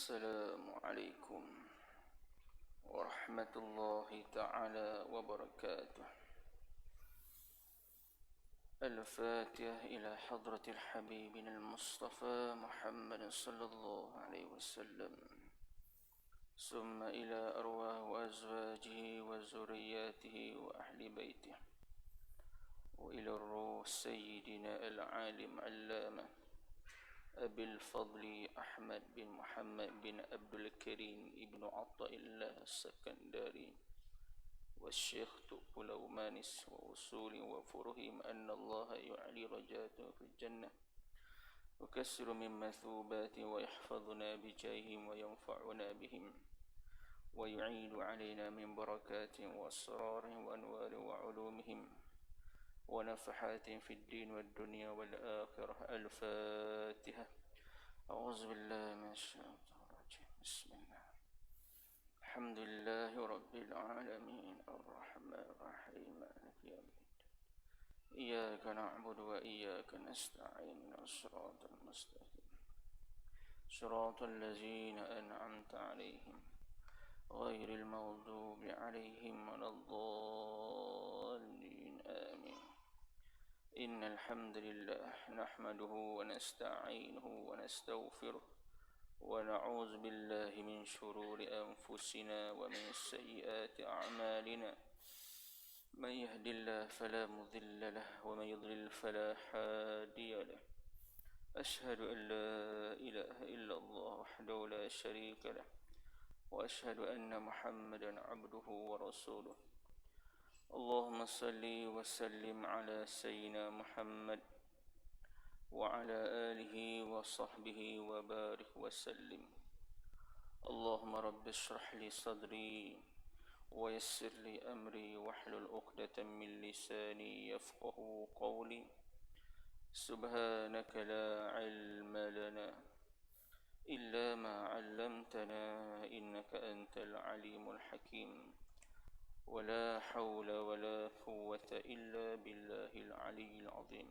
السلام عليكم ورحمة الله تعالى وبركاته. الفاتحة إلى حضرة الحبيب المصطفى محمد صلى الله عليه وسلم، ثم إلى أرواح أزواجه وذرياته وأهل بيته، وإلى الروح سيدنا العالم علامة أبي الفضل أحمد بن محمد بن عبد الكريم ابن عطاء الله السكندري، والشيخ تقبل مانس وأصول وفرهم أن الله يعلي رجاته في الجنة، وكسر من مثوبات ويحفظنا بجاههم وينفعنا بهم، ويعيد علينا من بركات وأسرار وأنوار وعلومهم ونفحات في الدين والدنيا والآخرة. الفاتحة. أعوذ بالله من الشيطان الرجيم. بسم الله. الحمد لله رب العالمين الرحمن الرحيم مالك يوم الدين، إياك نعبد وإياك نستعين، الصراط المستقيم صراط الذين أنعمت عليهم غير المغضوب عليهم ولا الضالين، آمين. إن الحمد لله نحمده ونستعينه ونستغفره ونعوذ بالله من شرور أنفسنا ومن سيئات أعمالنا، من يهد الله فلا مضل له ومن يضلل فلا هادي له. أشهد أن لا إله إلا الله وحده لا شريك له، وأشهد أن محمدا عبده ورسوله. اللهم صل وسلم على سيدنا محمد وعلى آله وصحبه وبارك وسلم. اللهم رب اشرح لي صدري ويسر لي أمري واحلل عقدة من لساني يفقه قولي. سبحانك لا علم لنا إلا ما علمتنا إنك أنت العليم الحكيم، ولا حول ولا قوة إلا بالله العلي العظيم.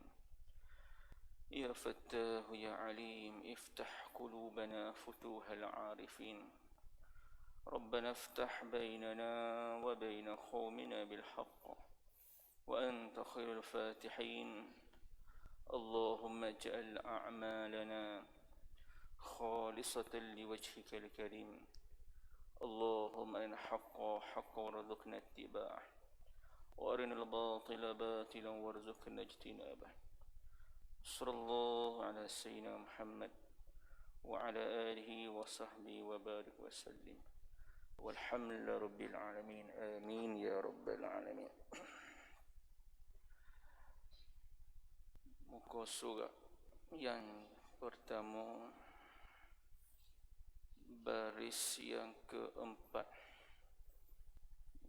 يا فتاه يا عليم افتح قلوبنا فتوح العارفين، ربنا افتح بيننا وبين قومنا بالحق وأنت خير الفاتحين. اللهم اجعل أعمالنا خالصة لوجهك الكريم، اللهم أرنا الحق حقا وارزقنا اتباعه، وأرنا الباطل باطلا وارزقنا اجتنابه. صلى الله على سيدنا محمد وعلى آله وصحبه وبارك وسلم، والحمد لله رب العالمين. آمين يا رب العالمين. Muka surat yang pertama, baris yang keempat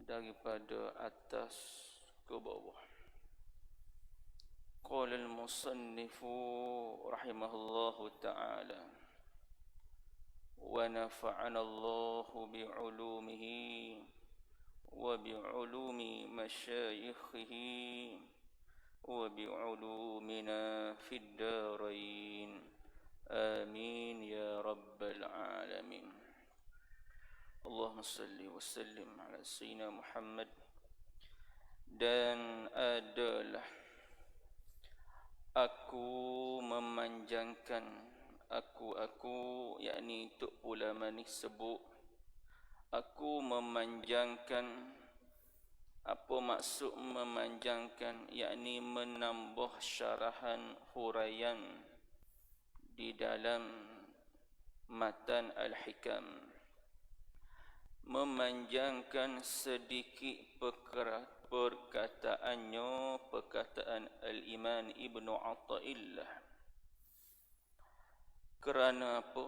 daripada atas ke bawah. Qala al-musannifu rahimahullahu ta'ala wa nafa'ana Allahu bi'ulumihi wa bi'ulumi masyayikhihi wa bi'ulumina fid darain. Amin ya rabbal alamin. Allahumma salli wa sallim ala sayyidina Muhammad. Dan adalah aku memanjangkan, aku yakni Tok Pula Manis sebut, aku memanjangkan. Apa maksud memanjangkan? Yakni menambah syarahan huraian di dalam matan Al-Hikam, memanjangkan sedikit perkataannya, perkataan Al-Iman Ibnu Atta'illah. Kerana apa?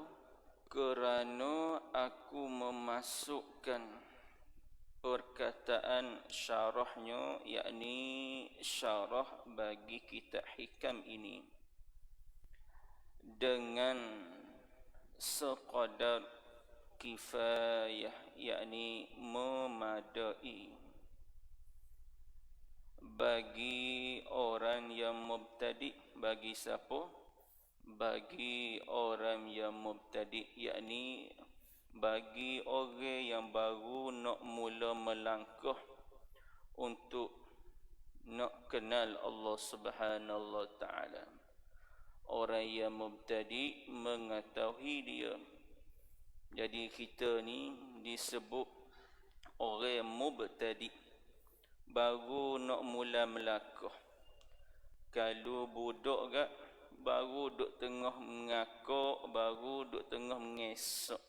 Kerana aku memasukkan perkataan syarahnya, yakni syarah bagi kitab Hikam ini, dengan sekadar kifayah, yakni memadai bagi orang yang mubtadi. Bagi siapa? Bagi orang yang mubtadi, yakni bagi orang yang baru nak mula melangkah untuk nak kenal Allah Subhanahu wa taala. Orang yang mubtadi mengetahui dia. Jadi kita ni disebut orang mubtadi, baru nak mula melangkah. Kalau budak gak baru duk tengah mengakak, baru duk tengah mengesok.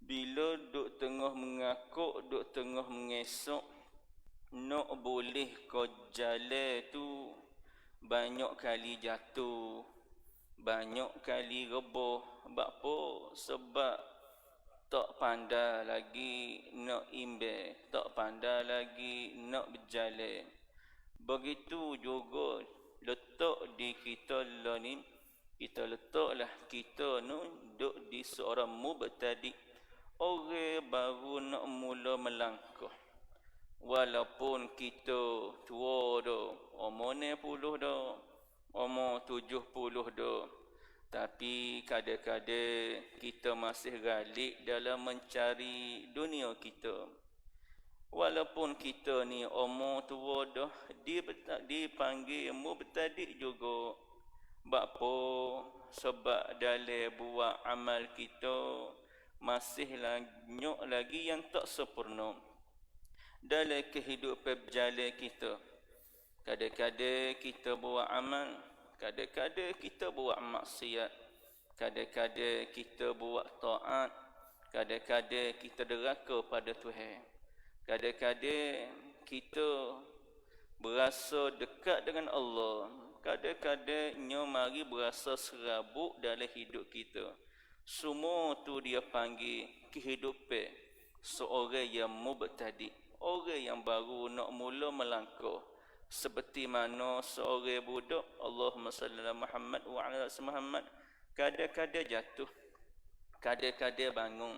Bila duk tengah mengakak, duk tengah mengesok, nak boleh kau jalan tu banyak kali jatuh, banyak kali rebah. Sebab apa? Sebab tak pandai lagi nak imbang, tak pandai lagi nak berjalan. Begitu juga letak di kita lah ni, kita letaklah kita ni duk di seorang mubtadi, orang baru nak mula melangkah. Walaupun kita tua dah, umur 60 dah, umur 70 dah, tapi kadang-kadang kita masih galik dalam mencari dunia kita. Walaupun kita ni umur tua dah, dipanggil mubtadi juga. Sebab apa? Sebab dalam buat amal kita masih banyak lagi yang tak sempurna. Dalam kehidupan berjalan kita, kadang-kadang kita buat amal, kadang-kadang kita buat maksiat, kadang-kadang kita buat taat, kadang-kadang kita deraka pada Tuhan, kadang-kadang kita berasa dekat dengan Allah, kadang-kadangnya mari berasa serabut dalam hidup kita. Semua tu dia panggil kehidupan seorang yang mubtadi, orang yang baru nak mula melangkah. Seperti mana seorang budak, Allahumma salli ala Muhammad wa ala Muhammad, kadang-kadang jatuh, kadang-kadang bangun.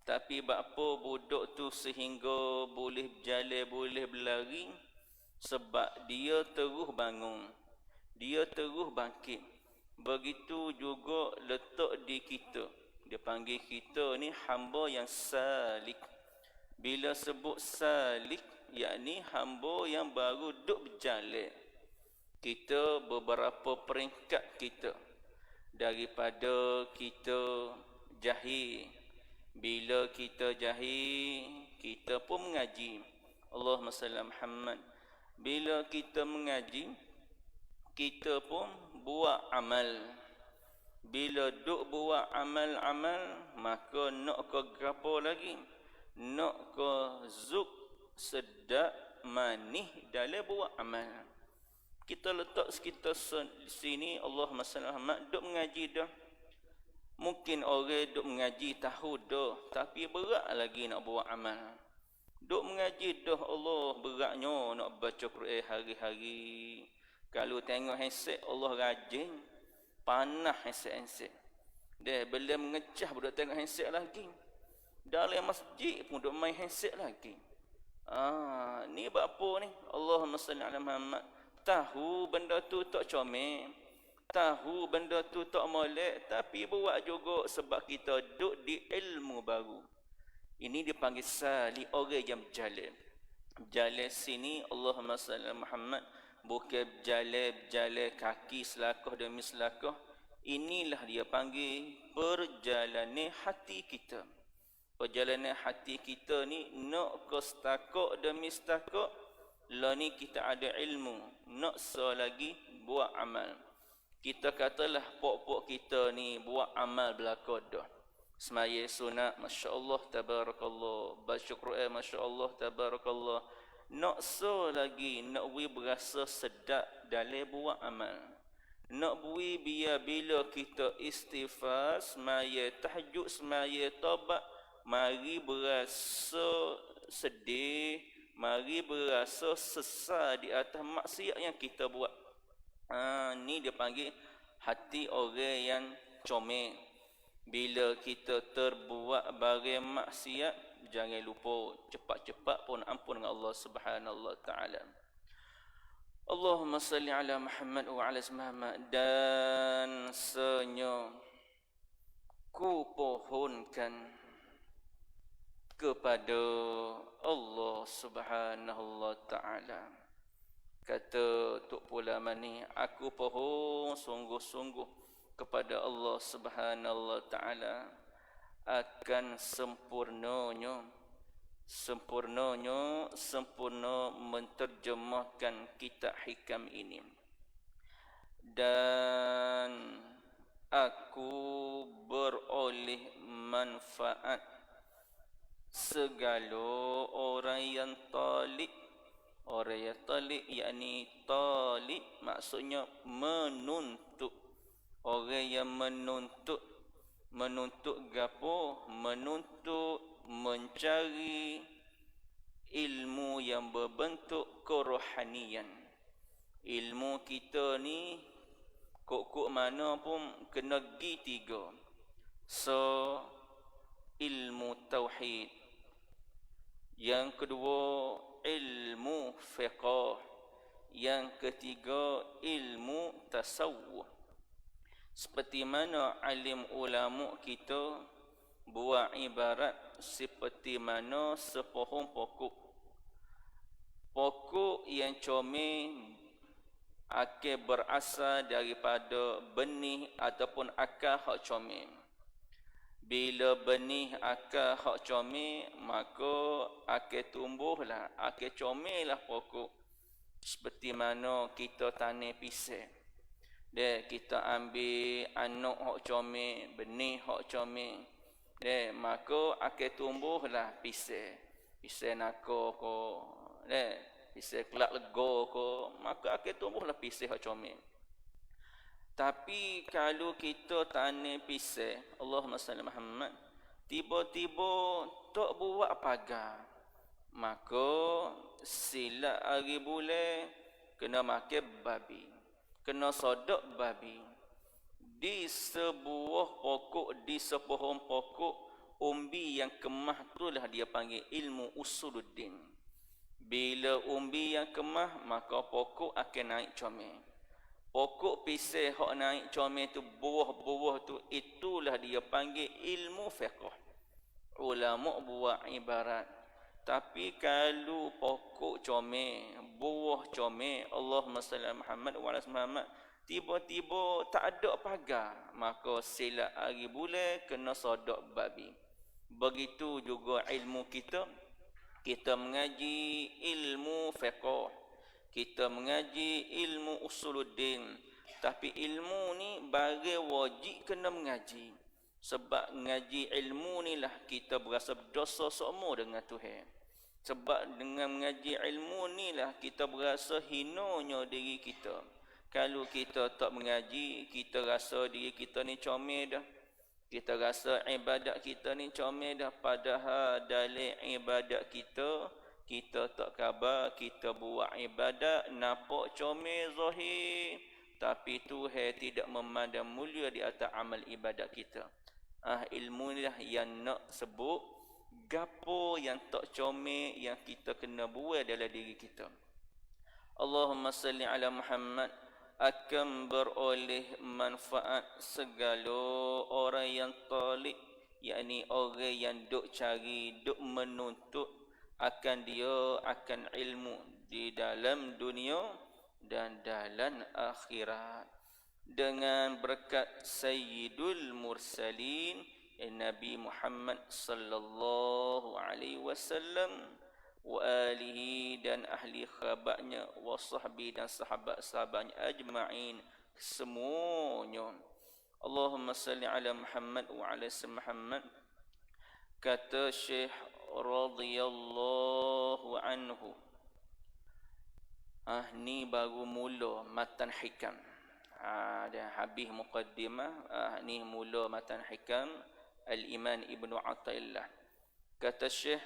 Tapi apa budak tu sehingga boleh berjalan, boleh berlari? Sebab dia terus bangun, dia terus bangkit. Begitu juga letak di kita, dia panggil kita ni hamba yang salik. Bila sebut salik, yakni hamba yang baru duk berjalan. Kita beberapa peringkat kita. Daripada kita jahil, bila kita jahil, kita pun mengaji. Allahumma salli Muhammad. Bila kita mengaji, kita pun buat amal. Bila duk buat amal-amal, maka nak ke gapo lagi? Nak ke zuk sedap manis dalam buat amal. Kita letak sekitar sini, Allahumma salli Muhammad, duk mengaji dah. Mungkin orang duk mengaji tahu dah, tapi berat lagi nak buat amal. Duk mengaji dah, Allah beratnya nak baca Quran hari-hari. Kalau tengok handset, Allah rajin, panah handset. Dia bila mengecah budak tengok handset lagi. Dalam masjid pun duk main handset lagi. Ni apa ni? Allahumma salli ala Muhammad. Tahu benda tu tak comel, tahu benda tu tak molek, tapi buat juga sebab kita duduk di ilmu baru. Ini dipanggil salik, orang yang berjalan. Berjalan sini, Allahumma salli ala Muhammad, bukan berjalan kaki selakah demi selakah. Inilah dia panggil perjalanan hati kita. Perjalanan hati kita ni nak ke setakak demi setakak. Lah ni kita ada ilmu, nak lagi buat amal. Kita katalah pok-pok kita ni buat amal belaka dah. Semaya sunat, Masya Allah, Tabarakallah. Baca Quran, Masya Allah, Tabarakallah. Nak lagi, nak berasa sedap dalam buat amal. Nak biar bila kita istighfar, semaya tahajud, semaya taubat, mari berasa sedih, mari berasa sesal di atas maksiat yang kita buat. Ni dia panggil hati orang yang comel. Bila kita terbuat barang maksiat, jangan lupa cepat-cepat pun ampun dengan Allah Subhanahu wa taala. Allahumma salli ala Muhammad wa ala Muhammad. Dan kupohonkan kepada Allah Subhanahu wa taala. Kata Tok Pulaman ni, aku pohon sungguh-sungguh kepada Allah Subhanahu wa taala akan sempurna menterjemahkan kitab hikam ini, dan aku beroleh manfaat segala orang yang talib. Orang yang talib, yakni talib maksudnya menuntut. Orang yang menuntut gapo? Menuntut, mencari ilmu yang berbentuk kerohanian. Ilmu kita ni kok mana pun kena gi tiga. So ilmu tauhid, yang kedua ilmu fiqh, yang ketiga ilmu tasawuf. Seperti mana alim ulama kita buat ibarat seperti mana sepohon pokok. Pokok yang comel akan berasal daripada benih ataupun akar hak comel. Bila benih akar hak comel, maka akan tumbuhlah, akan comellah pokok. Seperti mana kita tanam pisang. Kita ambil anak hak comel, benih hak comel. Maka akan tumbuhlah pisang. Pisang naka ko, pisang kelak lega ko, maka akan tumbuhlah pisang hak comel. Tapi kalau kita tanam pisang, Allahumma salli Muhammad, tiba-tiba tak buat pagar, maka silap hari bulan kena makan babi, kena sodok babi. Di sebuah pokok, di sepohon pokok, umbi yang kemah itulah dia panggil ilmu usuluddin. Bila umbi yang kemah, maka pokok akan naik comel. Pokok pisang hak naik comel tu, buah-buah tu, itulah dia panggil ilmu fiqh. Ulama buat ibarat. Tapi kalau pokok comel, buah comel, Allahumma salli Muhammad wa ala Muhammad, tiba-tiba tak ada pagar, maka silap hari bulan kena sodok babi. Begitu juga ilmu kita. Kita mengaji ilmu fiqh, kita mengaji ilmu usuluddin, tapi ilmu ni bagi wajib kena mengaji. Sebab mengaji ilmu ni lah kita berasa berdosa semua dengan Tuhan. Sebab dengan mengaji ilmu ni lah kita berasa hinanya diri kita. Kalau kita tak mengaji, kita rasa diri kita ni comel dah. Kita rasa ibadat kita ni comel dah. Padahal dalam ibadat kita tak khabar kita buat ibadat nampak comel zahir, tapi Tuhan tidak memandang mulia di atas amal ibadat kita. Ilmu ni lah yang nak sebut gapo yang tak comel yang kita kena buat dalam diri kita. Allahumma salli ala Muhammad, akan beroleh manfaat segala orang yang talib, yakni orang yang duk cari, duk menuntut akan dia, akan ilmu di dalam dunia dan dalam akhirat. Dengan berkat Sayyidul Mursalin, Nabi Muhammad sallallahu alaihi wasallam, wa alihi dan ahli khabarnya, wa sahbi dan sahabat-sahabatnya ajma'in semuanya. Allahumma salli ala Muhammad wa ala Muhammad. Kata Syekh radhiyallahu anhu, ni baru mula matan hikam. Dah habis muqaddimah, ni mula matan hikam Al-Iman Ibnu Athaillah. Kata Syekh,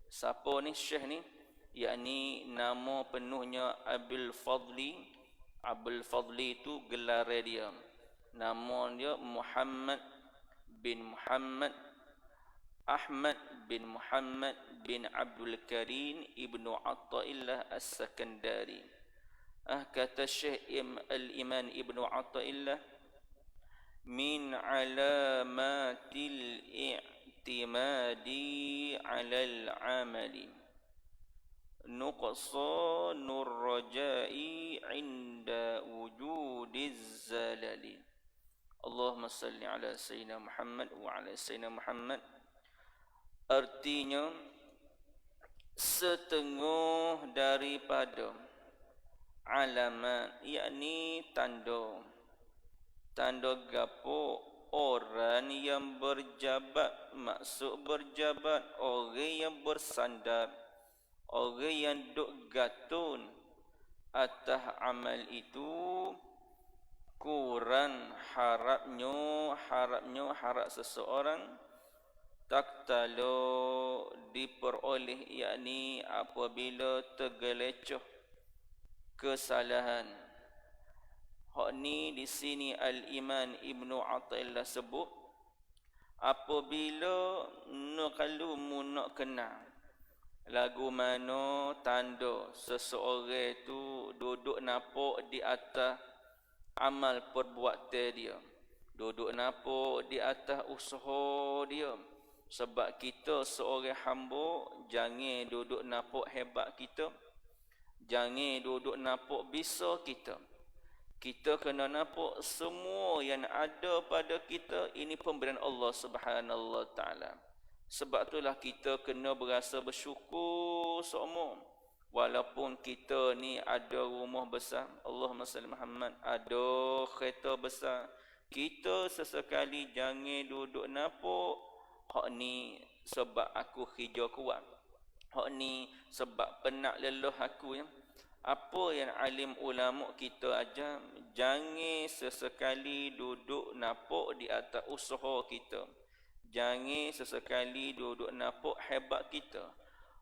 siapa ni Syekh ni? Yakni nama penuhnya Abul Fadli. Abul Fadli itu gelar dia. Nama dia Muhammad bin Muhammad Ahmad bin Muhammad bin Abdul Karim Ibnu Athaillah As-Sakandari. Kata Syekh Al-Iman Ibnu Athaillah, min alamatil i'timadi 'alal 'amali nuqsanur raja'i 'inda wujudiz zalali. Allahumma salli ala sayyidina Muhammad wa ala sayyidina Muhammad. Artinya setengah daripada alamat, yakni tanda gapo orang yang berjabat, maksud berjabat orang yang bersandar, orang yang duk gatun atas amal itu, kurang harap seseorang tak talu diperoleh, yakni apabila tergelecoh kesalahan. Hak ni di sini Al-Iman Ibnu Athaillah sebut, apabila kalau mu nak kenal lagu mana tanda seseorang tu duduk nampak di atas amal perbuatan dia, duduk nampak di atas usaha dia. Sebab kita seorang hamba, jangan duduk nampak hebat kita, jangan duduk nampak bisa kita. Kita kena nampak semua yang ada pada kita ini pemberian Allah Subhanahu Wa Taala. Sebab itulah kita kena berasa bersyukur semua. Walaupun kita ni ada rumah besar, Allahumma salli Muhammad, ada kereta besar, kita sesekali jangan duduk nampak hak ni sebab aku hijau kuat, hak ni sebab penat lelah aku ya. Apa yang alim ulama kita ajar, jangan sesekali duduk nampak di atas usaha kita, jangan sesekali duduk nampak hebat kita.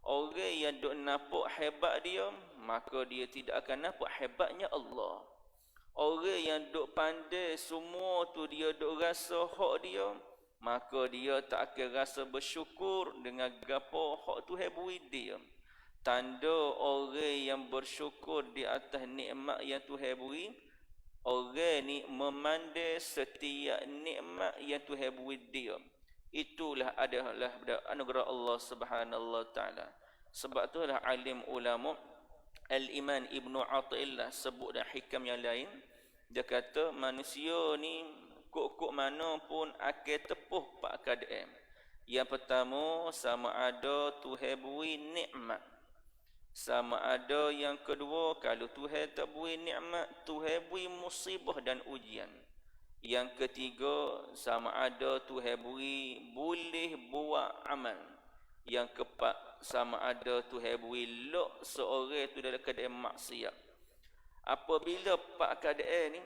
Orang yang duduk nampak hebat dia, maka dia tidak akan nampak hebatnya Allah. Orang yang duduk pandai semua tu dia duduk rasa hak dia, maka dia tak akan rasa bersyukur dengan gapo hak tu hebui dia. Tanda orang yang bersyukur di atas nikmat yang Tuhan beri, orang ni memandai setiap nikmat yang Tuhan beri dia. Itulah adalah anugerah Allah Subhanahu Wa Taala. Sebab itulah alim ulama Al-Iman Ibnu Athaillah sebut dalam hikam yang lain, dia kata manusia ni kok mana pun akan tepuh pak keadaan. Yang pertama, sama ada Tuhan beri nikmat, sama ada yang kedua, kalau Tuhan tak beri nikmat, Tuhan beri musibah dan ujian. Yang ketiga, sama ada Tuhan beri boleh buat amal. Yang keempat, sama ada Tuhan beri lok seorang tu dalam keadaan maksiat. Apabila pak keadaan ni,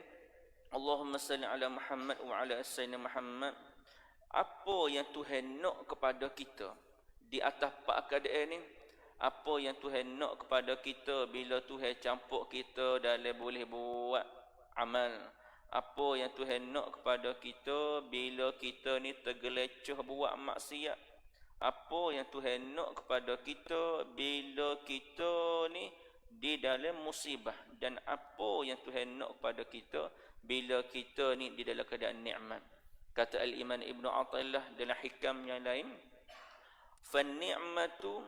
Allahumma salli ala Muhammad wa ala sayyidina Muhammad, apa yang Tuhan nak kepada kita di atas pak keadaan ni? Apa yang Tuhan nak kepada kita bila Tuhan campur kita dalam boleh buat amal? Apa yang Tuhan nak kepada kita bila kita ni tergelecoh buat maksiat? Apa yang Tuhan nak kepada kita bila kita ni di dalam musibah? Dan apa yang Tuhan nak kepada kita bila kita ni di dalam keadaan nikmat? Kata Al-Iman Ibnu Athaillah dalam hikam yang lain, "Fan-ni'matu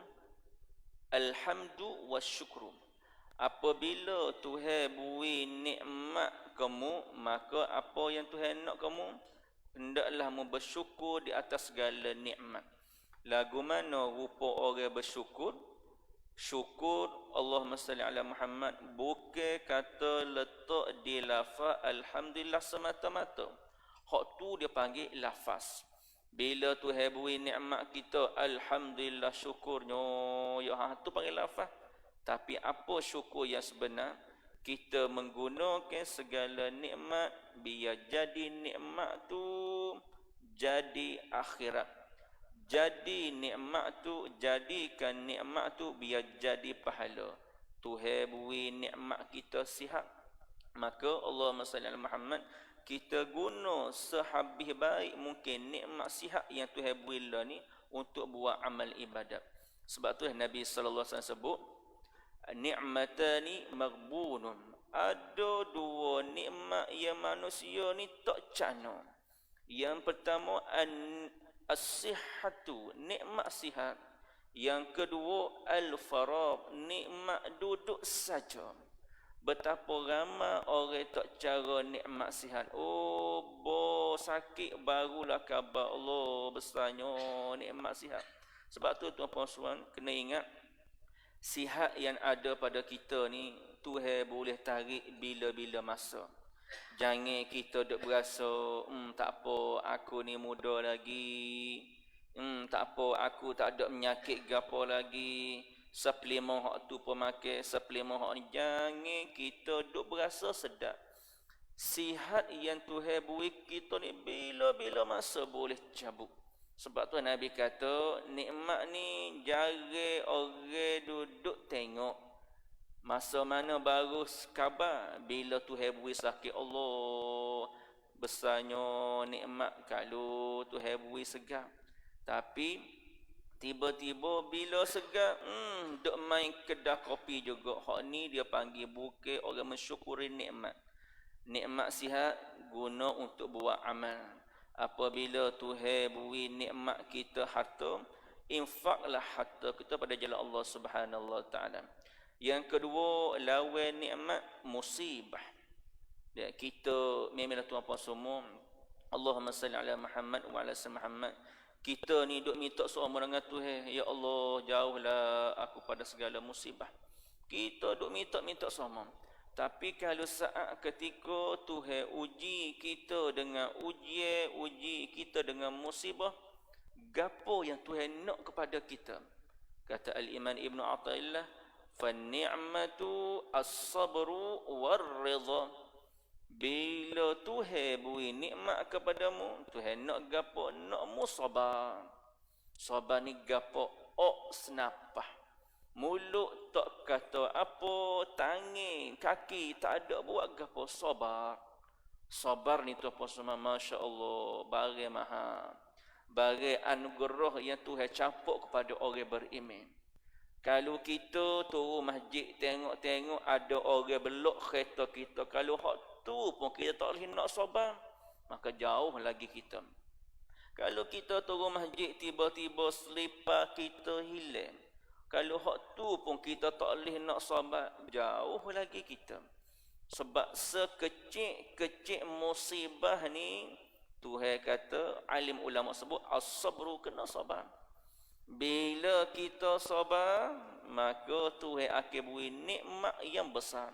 alhamdu wa syukru." Apabila Tuhan beri nikmat kamu, maka apa yang Tuhan nak kamu, hendaklah mu bersyukur di atas segala nikmat. Lagu mana rupa orang bersyukur? Syukur Allahumma salli ala Muhammad bukan kata letak di lafaz alhamdulillah semata-mata. Hak tu dia panggil lafaz. Bila Tuhan beri nikmat kita, alhamdulillah syukurnya, ya tu panggil lafaz. Tapi apa syukur yang sebenar? Kita menggunakan segala nikmat biar jadi nikmat tu jadi akhirat. Jadi nikmat tu, jadikan nikmat tu biar jadi pahala. Tuhan beri nikmat kita sihat, maka Allahumma salli ala Muhammad, kita guna sehabis baik mungkin nikmat sihat yang Tuhan beri ni untuk buat amal ibadat. Sebab tu Nabi sallallahu alaihi wasallam sebut, ni'matani maghbunun. Ada dua nikmat yang manusia ni tak cana. Yang pertama as-sihhatu, nikmat sihat. Yang kedua al-faragh, nikmat duduk saja. Betapa ramai orang tak cara nikmat sihat. Oh, sakit barulah khabar Allah besarnya nikmat sihat. Sebab tu tuan-puan puan kena ingat, sihat yang ada pada kita ni Tuhan boleh tarik bila-bila masa. Jangan kita duk berasa tak apa, aku ni muda lagi. Tak apa, aku tak ada penyakit gapo lagi. Suplemen hak tu pun makan, suplemen hak ni. Jangan kita duk berasa sedap. Sihat yang Tuhan beri kita ni bila-bila masa boleh cabut. Sebab tu Nabi kata, nikmat ni jarang orang duduk tengok. Masa mana baru khabar bila Tuhan beri sakit. Allah besarnya nikmat kalau Tuhan beri segar. Tapi tiba-tiba bila segar, duk main kedai kopi juga. Hak ni dia panggil bukan orang mensyukuri nikmat. Nikmat sihat guna untuk buat amal. Apabila Tuhan beri nikmat kita harta, infaklah harta kita pada jalan Allah Subhanahu Wa Taala. Yang kedua, lawan nikmat musibah. Ya, kita memanglah tuan-puan semua, Allahumma salli ala Muhammad wa ala Muhammad. Kita ni duk minta seorang dengan Tuhan, ya Allah, jauhlah aku pada segala musibah. Kita duk minta seorang. Tapi kalau saat ketika Tuhan uji kita dengan uji kita dengan musibah, gapo yang Tuhan nak kepada kita? Kata Al-Imam Ibn Athaillah, "Fan-ni'matu as-sabru war-ridha." Bila Tuhan beri nikmat kepadamu, Tuhan nak gapo? Nak mu sabar. Sabar ni gapo? Senapah. Mulut tak kata apa, tangan, kaki tak ada buat gapo, sabar. Sabar ni tu apa semua, masya-Allah, barang mahal. Barang anugerah yang Tuhan campur kepada orang beriman. Kalau kita turun masjid tengok-tengok ada orang belok kereta kita, kalau hak tu pun kita tak boleh nak sabar, maka jauh lagi kita. Kalau kita turun masjid tiba-tiba selipar kita hilang, kalau hak tu pun kita tak boleh nak sabar, jauh lagi kita. Sebab sekecil-kecil musibah ni, Tuhan kata, alim ulama sebut, as-sabru, kena sabar. Bila kita sabar, maka Tuhan akan beri nikmat yang besar.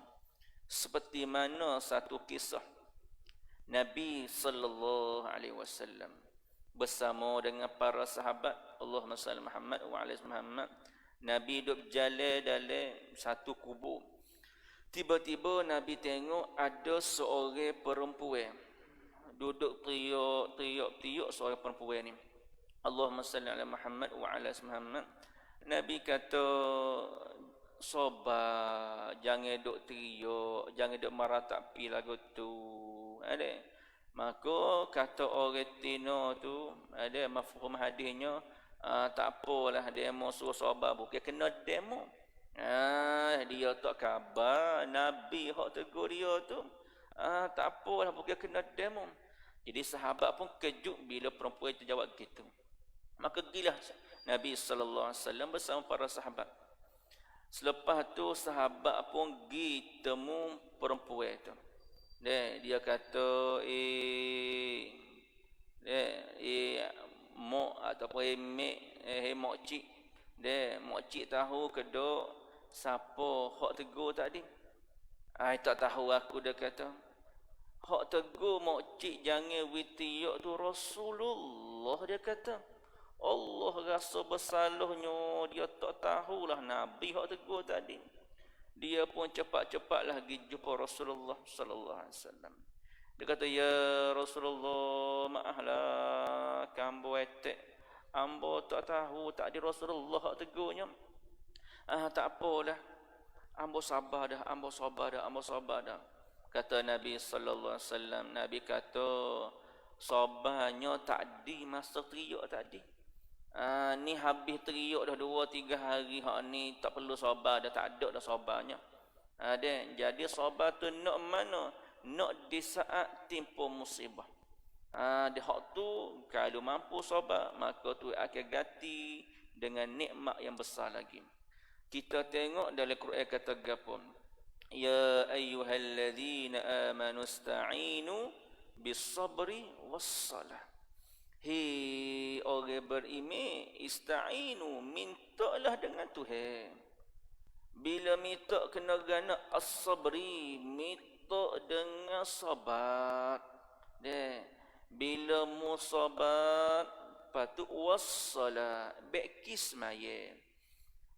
Seperti mana satu kisah Nabi sallallahu alaihi wasallam bersama dengan para sahabat, Allahumma salli Muhammad wa ala Muhammad. Nabi duduk berjalan dalam satu kubur. Tiba-tiba Nabi tengok ada seorang perempuan duduk teriak seorang perempuan ni, Allahumma salli ala Muhammad wa ala Muhammad. Nabi kata, sabar, jangan duk teriak, jangan duk meratapi lagu tu. Ada. Maka kata orang Tino tu, ada mafhum hadisnya, tak apalah demo suruh sabar, bukan kena demo. Dia tak khabar Nabi hak tegur dia tu. Tak apalah, bukan kena demo. Jadi sahabat pun kejut bila perempuan itu jawab gitu. Maka gilah Nabi sallallahu alaihi wasallam bersama para sahabat. Selepas tu sahabat pun pergi temu perempuan itu. Dia kata, mok ataupun mok cik. Mok cik tahu ke dok siapa hak tegur tadi? Tak tahu aku, dia kata. Hak tegur mok cik jangan witiak tu Rasulullah, dia kata. Allah rasa bersalahnya, dia tak tahulah Nabi hak tegur tadi. Dia pun cepat-cepatlah pergi jumpa Rasulullah sallallahu alaihi wasallam. Dia kata, ya Rasulullah, maaflah kambo etek, ambo tak tahu tak di Rasulullah hak tegurnya. Tak apalah, ambo sabar dah. Kata Nabi sallallahu alaihi wasallam, Nabi kata, sabarnya tak di masa teriak tadi. Ni habis teriak dah 2-3 hari, hak ni tak perlu sabar dah, tak ada dah sabarnya. Jadi sabar tu nak mana? Nak di saat timpa musibah. Di hak tu kalau mampu sabar, maka tu akan ganti dengan nikmat yang besar lagi. Kita tengok dalam Quran kata gapo? Ya ayyuhalladzina amanu ista'inu bis-sabri was-salah. Hei orang beriman, ista'inu, mintalah dengan Tuhan. Bila minta kena gana as-sabri, minta dengan sabar. Bila musabat, patut wassalat, beki semaya.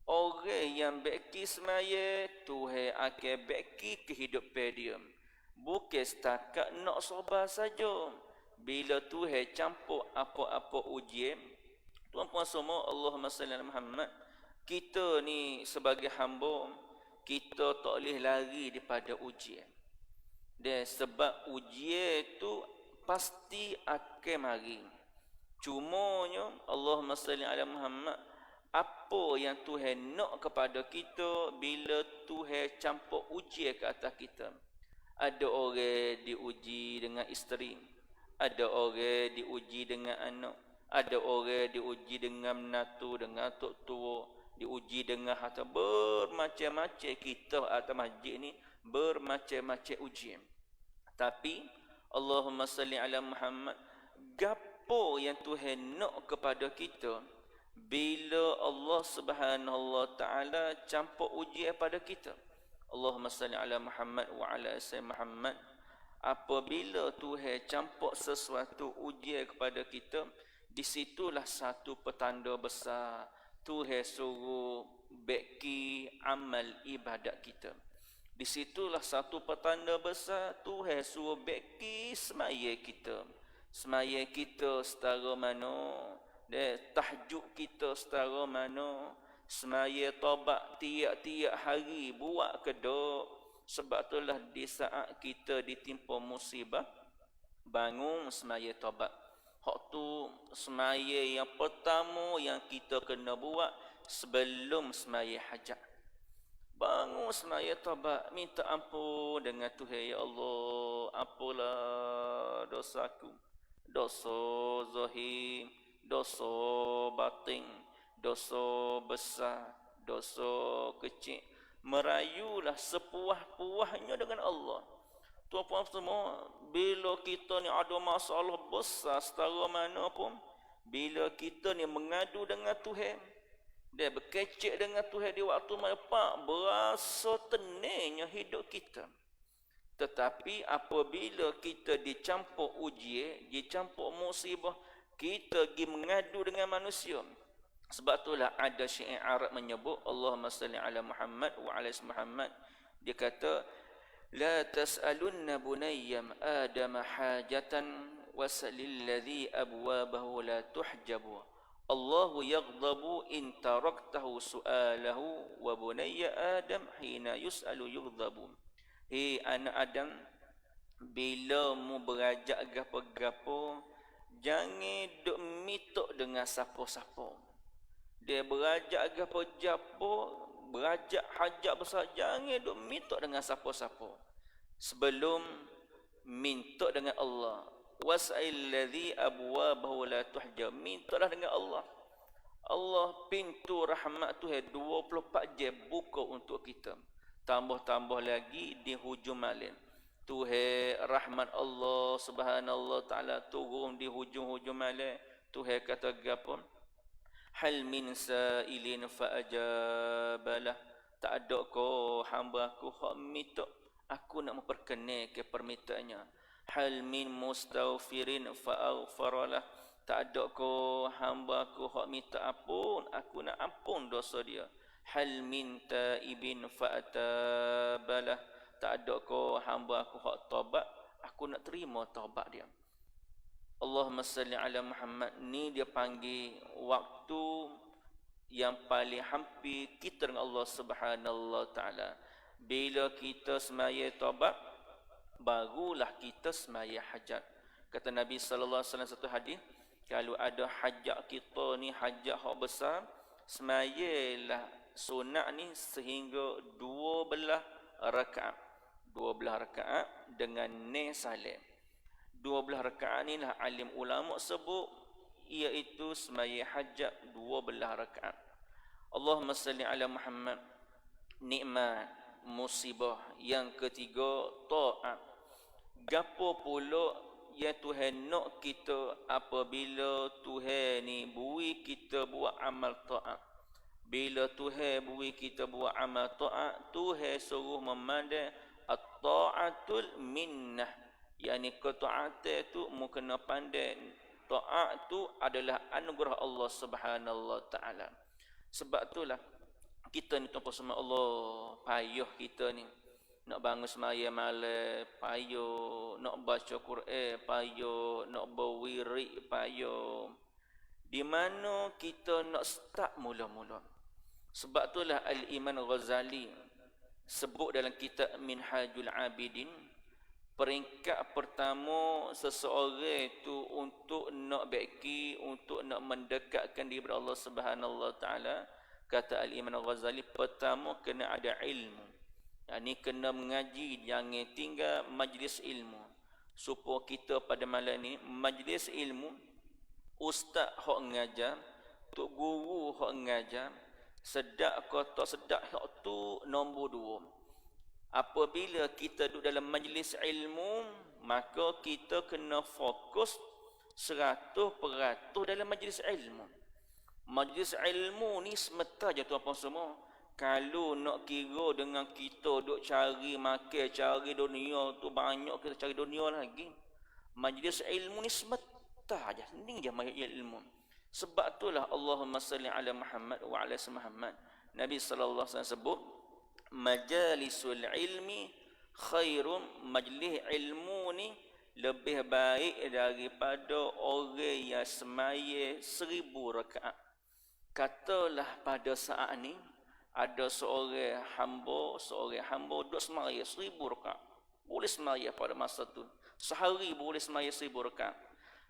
Orang yang beki semaya, Tuhan akan beki kehidupan dia. Bukan setakat nak sabar saja. Bila Tuhan campur apa-apa ujian, tuan-puan semua, Allahumma salli ala Muhammad, kita ni sebagai hamba, kita tak boleh lari daripada ujian. Dan sebab ujian tu pasti akan mari. Cumanya Allahumma salli ala Muhammad, apa yang Tuhan nak kepada kita bila Tuhan campur ujian ke atas kita. Ada orang diuji dengan isteri, ada orang diuji dengan anak, ada orang diuji dengan menatu, dengan tok tua, diuji dengan harta, bermacam-macam. Kita atas masjid ni bermacam-macam ujian. Tapi Allahumma salli ala Muhammad, gapo yang Tuhan nak kepada kita bila Allah Subhanahu wa taala campur ujian pada kita. Allahumma salli ala Muhammad wa ala sayyidina Muhammad. Apabila Tuhan campur sesuatu ujian kepada kita, di situlah satu petanda besar Tuhan suruh beki amal ibadat kita. Di situlah satu petanda besar Tuhan suruh beki semaya kita. Semaya kita setara mana, tahajud kita setara mana, semaya taubat tiap-tiap hari buat kedok. Sebab itulah di saat kita ditimpa musibah, bangun semaya taubat. Hak tu semaya yang pertama yang kita kena buat sebelum semaya hajat. Bangun semaya taubat, minta ampun dengan Tuhan. Ya Allah, ampunlah dosaku, dosa zahir, dosa batin, dosa besar, dosa kecil. Merayulah sepuas-puasnya dengan Allah. Tuan-puan semua, bila kita ni ada masalah besar setara mana pun, bila kita ni mengadu dengan Tuhan, dia berkecek dengan Tuhan di waktu lepas, berasa tenangnya hidup kita. Tetapi apabila kita dicampur ujian, dicampur musibah, kita pergi mengadu dengan manusia. Sebab itulah ada syair Arab menyebut, Allahumma salli ala Muhammad wa ala Muhammad. Dia kata, la tas'alunna bunayyam Adam hajatan wasalil ladzi abwabahu la tuhjabu. Allahu yaghdabu in taraktahu su'alahu wa bunayya Adam hina yus'alu yughdabu. Hei anak Adam, bila mu berajak gapo-gapo, jangan duk mitok dengan siapa-siapa. Dia berajak gapo-gapo, berajak hajat besar, jangan duk mitok dengan siapa-siapa. Sebelum minta dengan Allah, was'il ladzi abwabahu la tuhjab, mintalah dengan Allah. Allah pintu rahmat Tuhan 24 jam buka untuk kita. Tambah-tambah lagi di hujung malam, Tuhan rahmat Allah Subhanallah taala turun di hujung-hujung malam. Tuhan kata gapo? Hal min sa'ilin fa ajabalah. Tak ada ko hamba aku hak minta, aku nak memperkenalkan permintaannya. Hal min mustaghfirin fa aghfaralah. Tak ada ko hamba aku hak minta ampun, aku nak ampun dosa dia. Hal min taibin fa atabalah. Tak ada ko hamba aku hak taubat, aku nak terima taubat dia. Allahumma salli ala Muhammad. Ni dia panggil waktu yang paling hampir kita dengan Allah Subhanahu taala. Bila kita semaya taubat, barulah kita semaya hajat. Kata Nabi sallallahu alaihi wasallam satu hadis, kalau ada hajat kita ni hajat hak besar, semayalah sunat ni sehingga 12 rakaat. 12 rakaat dengan ni salam. 12 rakaat ni lah alim ulama sebut iaitu sembahyang hajat 12 rakaat. Allahumma salli ala Muhammad. Nikmat, musibah. Yang ketiga, taat. Gapo pula yang Tuhan nak kita apabila Tuhan ni bui kita buat amal taat. Bila Tuhan bui kita buat amal taat, Tuhan suruh memandang at-ta'atul minnah. Yani ketaatan tu mu kena pandai taat tu adalah anugerah Allah Subhanahu taala. Sebab itulah kita ni tanpa sama Allah, payah kita ni nak bangun sembahyang malam, payah nak baca Quran, payah nak berwirid, payah. Di mana kita nak start mula-mula? Sebab itulah Al-Imam Ghazali sebut dalam kitab Minhajul Abidin, peringkat pertama seseorang itu untuk nak baiki, untuk nak mendekatkan diri kepada Allah Subhanahu taala, kata Al-Imam Ghazali, pertama kena ada ilmu. Ini kena mengaji, jangan tinggal majlis ilmu. Supaya kita pada malam ni majlis ilmu, ustaz hok ngajar, tok guru hok ngajar, sedap ke tak sedap hak tu nombor 2. Apabila kita duduk dalam majlis ilmu, maka kita kena fokus 100% dalam majlis ilmu. Majlis ilmu ni semata je tuan-puan semua. Kalau nak kira dengan kita duk cari makan, cari dunia tu, banyak kita cari dunia lagi. Majlis ilmu ni semata je, ni je majlis ilmu. Sebab itulah Allahumma salli ala Muhammad wa ala Muhammad. Nabi sallallahu alaihi wasallam sebut, majalisul ilmi khairum, majlis ilmu ni lebih baik daripada orang yang semaya 1000 rakaat. Katalah pada saat ni ada seorang hamba duk semaya 1000 rakaat. Boleh semaya pada masa tu. Sehari boleh semaya 1000 rakaat.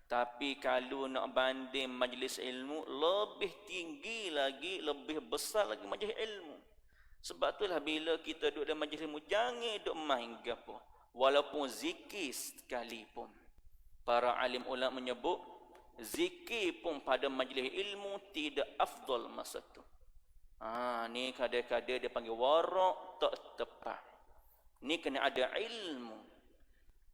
Tapi kalau nak banding majlis ilmu, lebih tinggi lagi, lebih besar lagi majlis ilmu. Sebab itulah bila kita duduk dalam majlis ilmu, jangan duduk main gapo. Walaupun zikir sekalipun. Para alim ulama menyebut, zikir pun pada majlis ilmu tidak afdal masa tu. Ni kadang-kadang dia panggil warak tak tepat. Ni kena ada ilmu.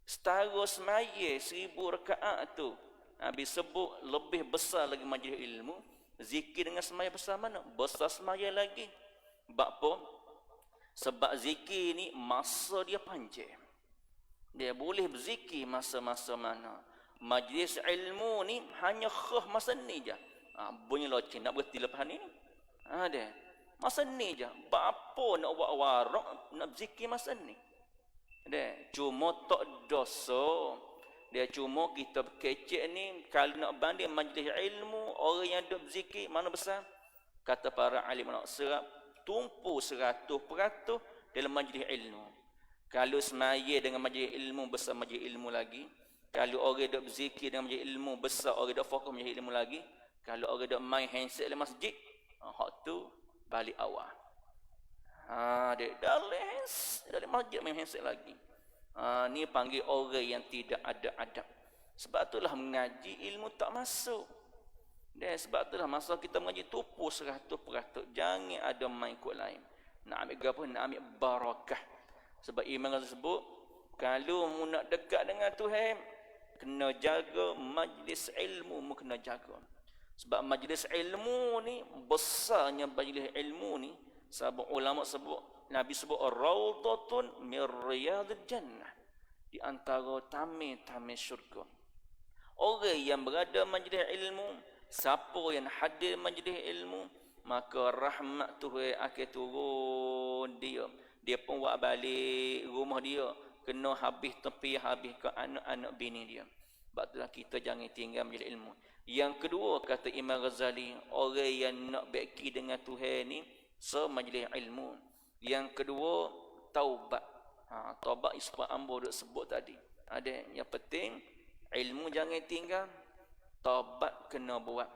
Setara semaya 1000 rakaat tu, Nabi sebut lebih besar lagi majlis ilmu. Zikir dengan semaya besar mana? Besar semaya lagi. Sebab apa? Sebab zikir ni masa dia panjang. Dia boleh berzikir masa-masa mana. Majlis ilmu ni hanya khah masa ni je. Bunyi loceng nak berhenti lepas ni. Dia masa ni je. Apa nak buat warak, nak berzikir masa ni. Dia cuma tak dosa. Dia cuma kita kecek ni, kalau nak banding majlis ilmu, orang yang duk berzikir mana besar? Kata para alim nak serap tumpu 100% dalam majlis ilmu. Kalau semaya dengan majlis ilmu, besar majlis ilmu lagi. Kalau orang duk berzikir dengan majlis ilmu, besar orang duk fokus majlis ilmu lagi. Kalau orang duk main handset dalam masjid, hak tu balik awal. Dia dalam masjid main handset lagi. Ni panggil orang yang tidak ada adab. Sebab itulah mengaji ilmu tak masuk. Dan sebab itulah masa kita mengaji tupu 100%. Jangan ada main kot lain. Nak ambil apa? Nak ambil barakah. Sebab Imam sebut, kalau mu nak dekat dengan Tuhan, kena jaga majlis ilmu, mu kena jaga. Sebab majlis ilmu ni, besarnya majlis ilmu ni, sahabat ulama sebut, Nabi sebut raudhatun min riyadil jannah, di antara taman-taman syurga. Orang yang berada majlis ilmu, siapa yang hadir majlis ilmu, maka rahmat Tuhan akan turun dia. Dia pun buat balik rumah dia, kena habis tepi, habis ke anak-anak bini dia. Sebab itulah kita jangan tinggal majlis ilmu. Yang kedua, kata Imam Ghazali, orang yang nak baiki dengan Tuhan ni semajlis ilmu. Yang kedua, taubat. Taubat isbat ambo duk sebut tadi. Ada yang penting, ilmu jangan tinggal, taubat kena buat.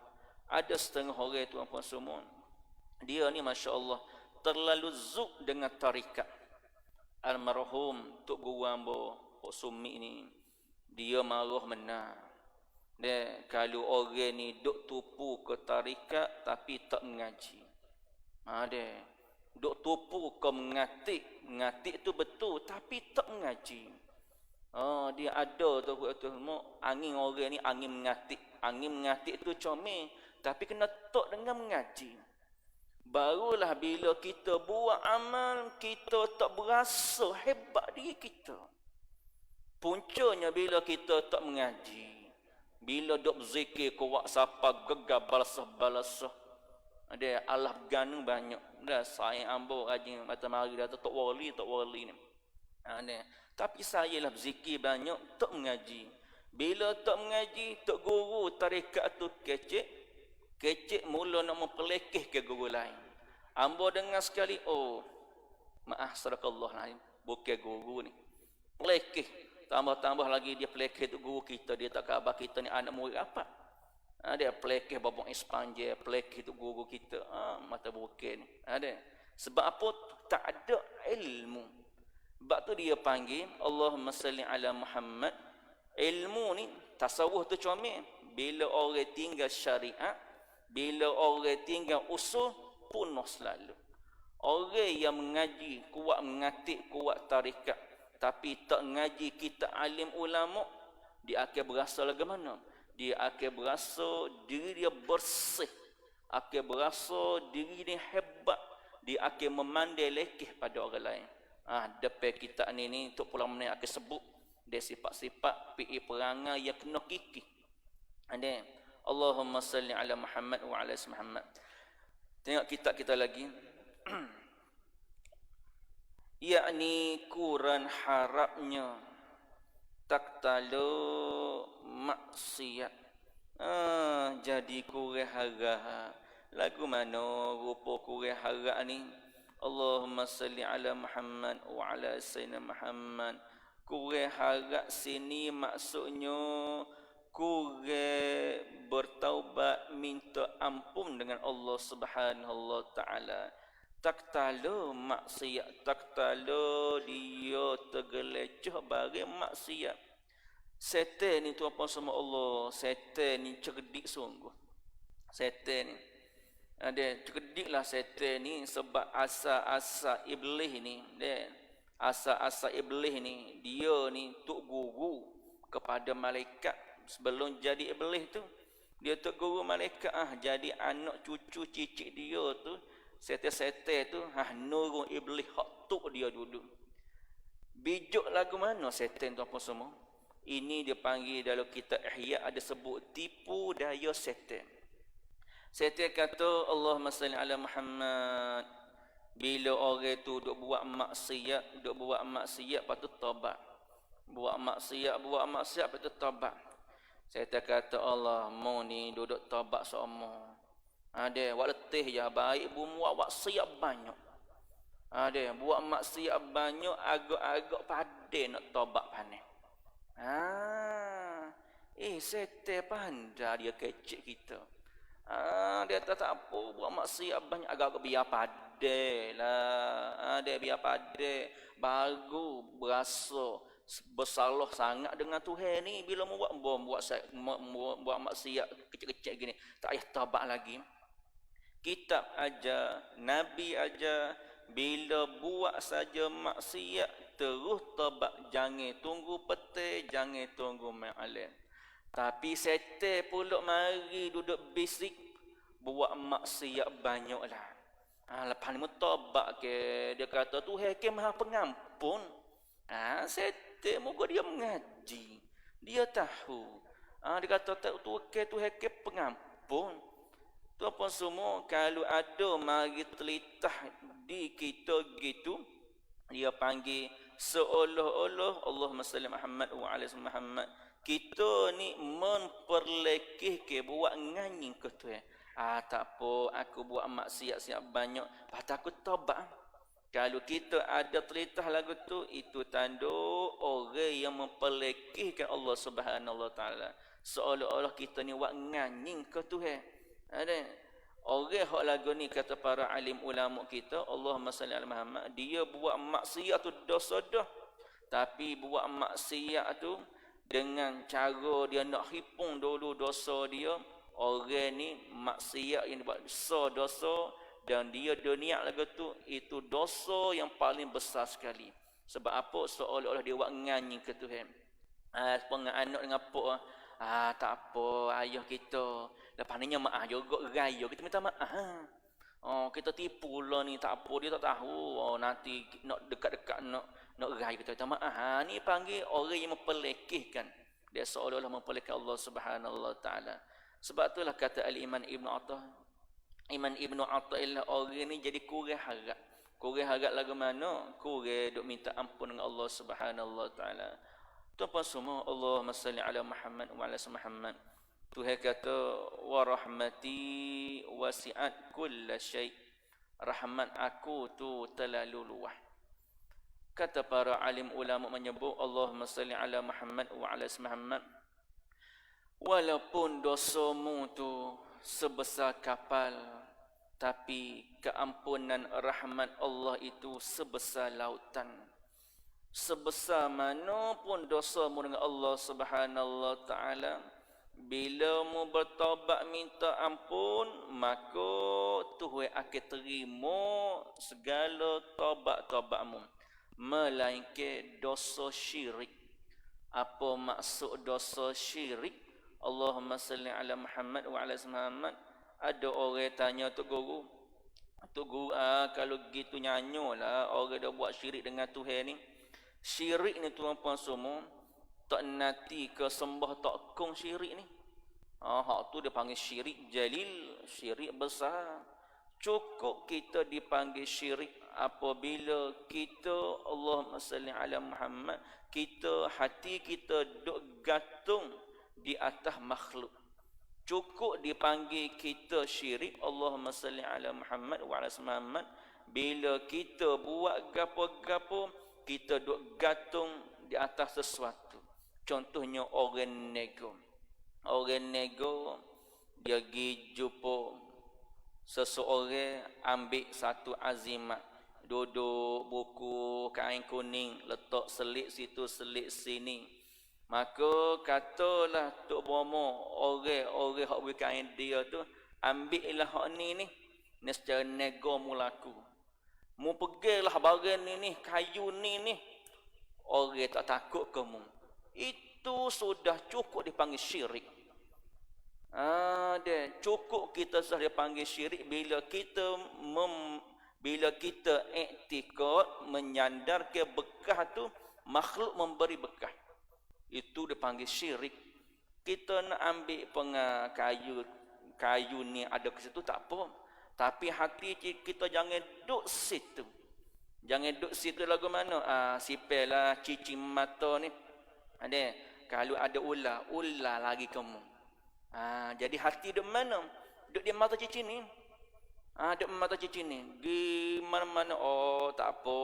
Ada setengah orang tuan-puan semua, dia ni masya-Allah terlalu zuk dengan tarikat. Almarhum Tok Guru Ambo Pok Sumi ni, dia marah benar. Dia kalau orang ni duk tupu ke tarikat tapi tak mengaji. Dia duk tupu ke mengatik tu betul tapi tak mengaji. Dia ada tu angin orang ni angin mengatik tu comel tapi kena tok dengan mengaji. Barulah bila kita buat amal kita tak berasa hebat diri kita. Puncanya bila kita tak mengaji. Bila duk zikir kuat sapa gegar balasah. Ada Allah ganu banyak. Dah saya ambo rajin matahari dah tak wali ni. Tapi saya lah berzikir banyak, tak mengaji. Bila tak mengaji, tak guru tarikat tu kecek mula nak mempelekeh ke guru lain. Ambo dengar sekali, maaf sadakallah lain, bukan guru ni. Pelekeh, tambah lagi dia pelekeh tu guru kita, dia tak khabar kita ni anak murid apa. Dia pelekeh babak Espanje, pelekeh tu guru kita. Mata bukan ni. Sebab apa? Tak ada ilmu. Sebab tu dia panggil Allahumma salli ala Muhammad. Ilmu ni tasawuf tu comel. Bila orang tinggal syariat, bila orang tinggal usul, punah selalu. Orang yang mengaji, kuat mengatik, kuat tarikat, tapi tak mengaji kita alim ulama, dia akan berasa lagu mana? Dia akan berasa diri dia bersih, akan berasa diri dia hebat, dia akan memandai lekeh pada orang lain. Depan kita ni untuk pulang mana akan sebut dia sifat-sifat pi perangai yang kena kiki. Allahumma salli ala Muhammad wa ala Muhammad. Tengok kita lagi. Yakni Quran harapnya tak talu maksiat. Jadi kurang harap. Lagu mana rupa kurang harap ni? Allahumma salli ala Muhammad wa ala sayyidina Muhammad. Kurang harap sini maksudnya kurang bertaubat minta ampun dengan Allah Subhanahu wa taala. Tak tahu maksiat, tak tahu dia tergelecoh bagi maksiat. Setan itu apa sama Allah? Setan ni cerdik sungguh. Setan ni ada cerdiklah setan ni sebab asa-asa iblis ni. Asa-asa iblis ni dia ni tok guru kepada malaikat sebelum jadi iblis tu. Dia tok guru malaikat jadi anak cucu cicit dia tu. Setan-setan tu nurun iblis hak tok dia duduk. Bijuk lagu mana setan tu apa semua? Ini dia panggil dalam kitab Ihya ada sebut tipu daya setan. Setan kata Allahumma salli ala Muhammad. Bila orang tu duk buat maksiat patut taubat. Buat maksiat patut taubat. Setan kata Allah mau ni duduk taubat semua. Ada buat letih je baik buat maksiat banyak. Ada buat maksiat banyak agak-agak pandai nak taubat pandai. Setan pandai dia kecek kita. Dia tak apa buat maksiat banyak agak-agak biar padai lah. Dia biar padai baru berasa bersalah sangat dengan Tuhan ni. Bila buat maksiat kecil-kecil gini tak payah taubat lagi. Kitab aja, Nabi aja, bila buat saja maksiat terus taubat, jangan tunggu petang, jangan tunggu malam. Tapi setan pula mari duduk bisik buat maksiat banyaklah. Lepas ni taubat ke dia kata Tuhan ke Maha Pengampun. Setan moga dia mengaji. Dia tahu. Dia kata Tuhan ke Pengampun. Tu apa semua kalau ada mari telitah di kita gitu dia panggil seolah-olah Allahumma salli Muhammad wa ala Muhammad. Kita ni memperlekeh ke buat nganying ke Tuhan. Tak apa aku buat maksiat siap banyak patut aku taubat. Kalau kita ada telitah lagu tu itu tanda orang yang memperlekehkan Allah Subhanahu wa taala. Seolah-olah kita ni buat nganying ke Tuhan. Ada orang hak lagu ni kata para alim ulama kita Allahumma salli ala Muhammad, dia buat maksiat tu dosa dah, tapi buat maksiat tu dengan cara dia nak hipung dulu dosa dia. Orang ni maksiat yang buat besar dosa, dan dia niat lagu tu, itu dosa yang paling besar sekali. Sebab apa? Seolah-olah dia buat nganyi ke Tuhan. Pengen anak dengan apa? Tak apa, ayah kita. Lepas ni maaf juga raya, kita minta maaf. Kita tipu lah ni, tak apa, dia tak tahu. Nanti nak dekat-dekat nak raya, kita minta maaf. Ni panggil orang yang mempelekehkan. Dia seolah-olah mempelekehkan Allah Subhanahu Wa Taala. Sebab itulah kata Al-Iman Ibn Athah. Iman Ibn Atha'illah, orang ni jadi kurang harap. Kurang harap lagu mana? Kurang duk minta ampun dengan Allah Subhanahu Wa Taala. Tuan-tuan semua, Allahumma salli ala Muhammad wa ala Muhammad. Tuhan kata, wa rahmati wasi'at kulla syai'. Rahmat aku tu terlalu luas. Kata para alim ulama menyebut, Allahumma salli ala Muhammad wa ala Muhammad. Walaupun dosamu tu sebesar kapal, tapi keampunan rahmat Allah itu sebesar lautan. Sebesar mana pun dosamu dengan Allah Subhanahu Wa Taala, bila mu bertaubat minta ampun, maka Tuhan akan terima segala taubat-taubatmu, melainkan dosa syirik. Apa maksud dosa syirik? Allahumma salli ala Muhammad wa ala Muhammad. Ada orang tanya tu guru, kalau gitu nyanyolah orang dah buat syirik dengan Tuhan ni. Syirik ni tuan-puan semua, tak nanti ke sembah tak kong syirik ni. Hak tu dia panggil syirik jalil, syirik besar. Cukup kita dipanggil syirik apabila kita, Allahumma salli ala Muhammad, kita hati kita duk gantung di atas makhluk. Cukup dipanggil kita syirik, Allahumma salli ala Muhammad wa ala Muhammad, bila kita buat gapo-gapo, kita duk gantung di atas sesuatu. Contohnya orang nego. Orang nego, dia pergi jumpa seseorang, ambil satu azimat, duduk buku kain kuning, letak selit situ, selit sini. Maka katalah Tok Bomo, orang hak kain dia tu, ambillah hak ni secara nego mulaku. Mu pegilah barang ni, kayu ni. Orang tak takut kamu. Itu sudah cukup dipanggil syirik. Cukup kita sudah dipanggil syirik bila kita iktikad menyandarkan bekah tu, makhluk memberi bekah. Itu dipanggil syirik. Kita nak ambil kayu ni ada ke situ tak apa, tapi hati kita jangan duduk situ. Jangan duduk situ lagu mana? Sipelah cicing mata ni. Kalau ada ular lagi kamu. Jadi hati duduk mana? Duduk di mata cicing ni. Duduk mata cicing ni. Di mana-mana, tak apa.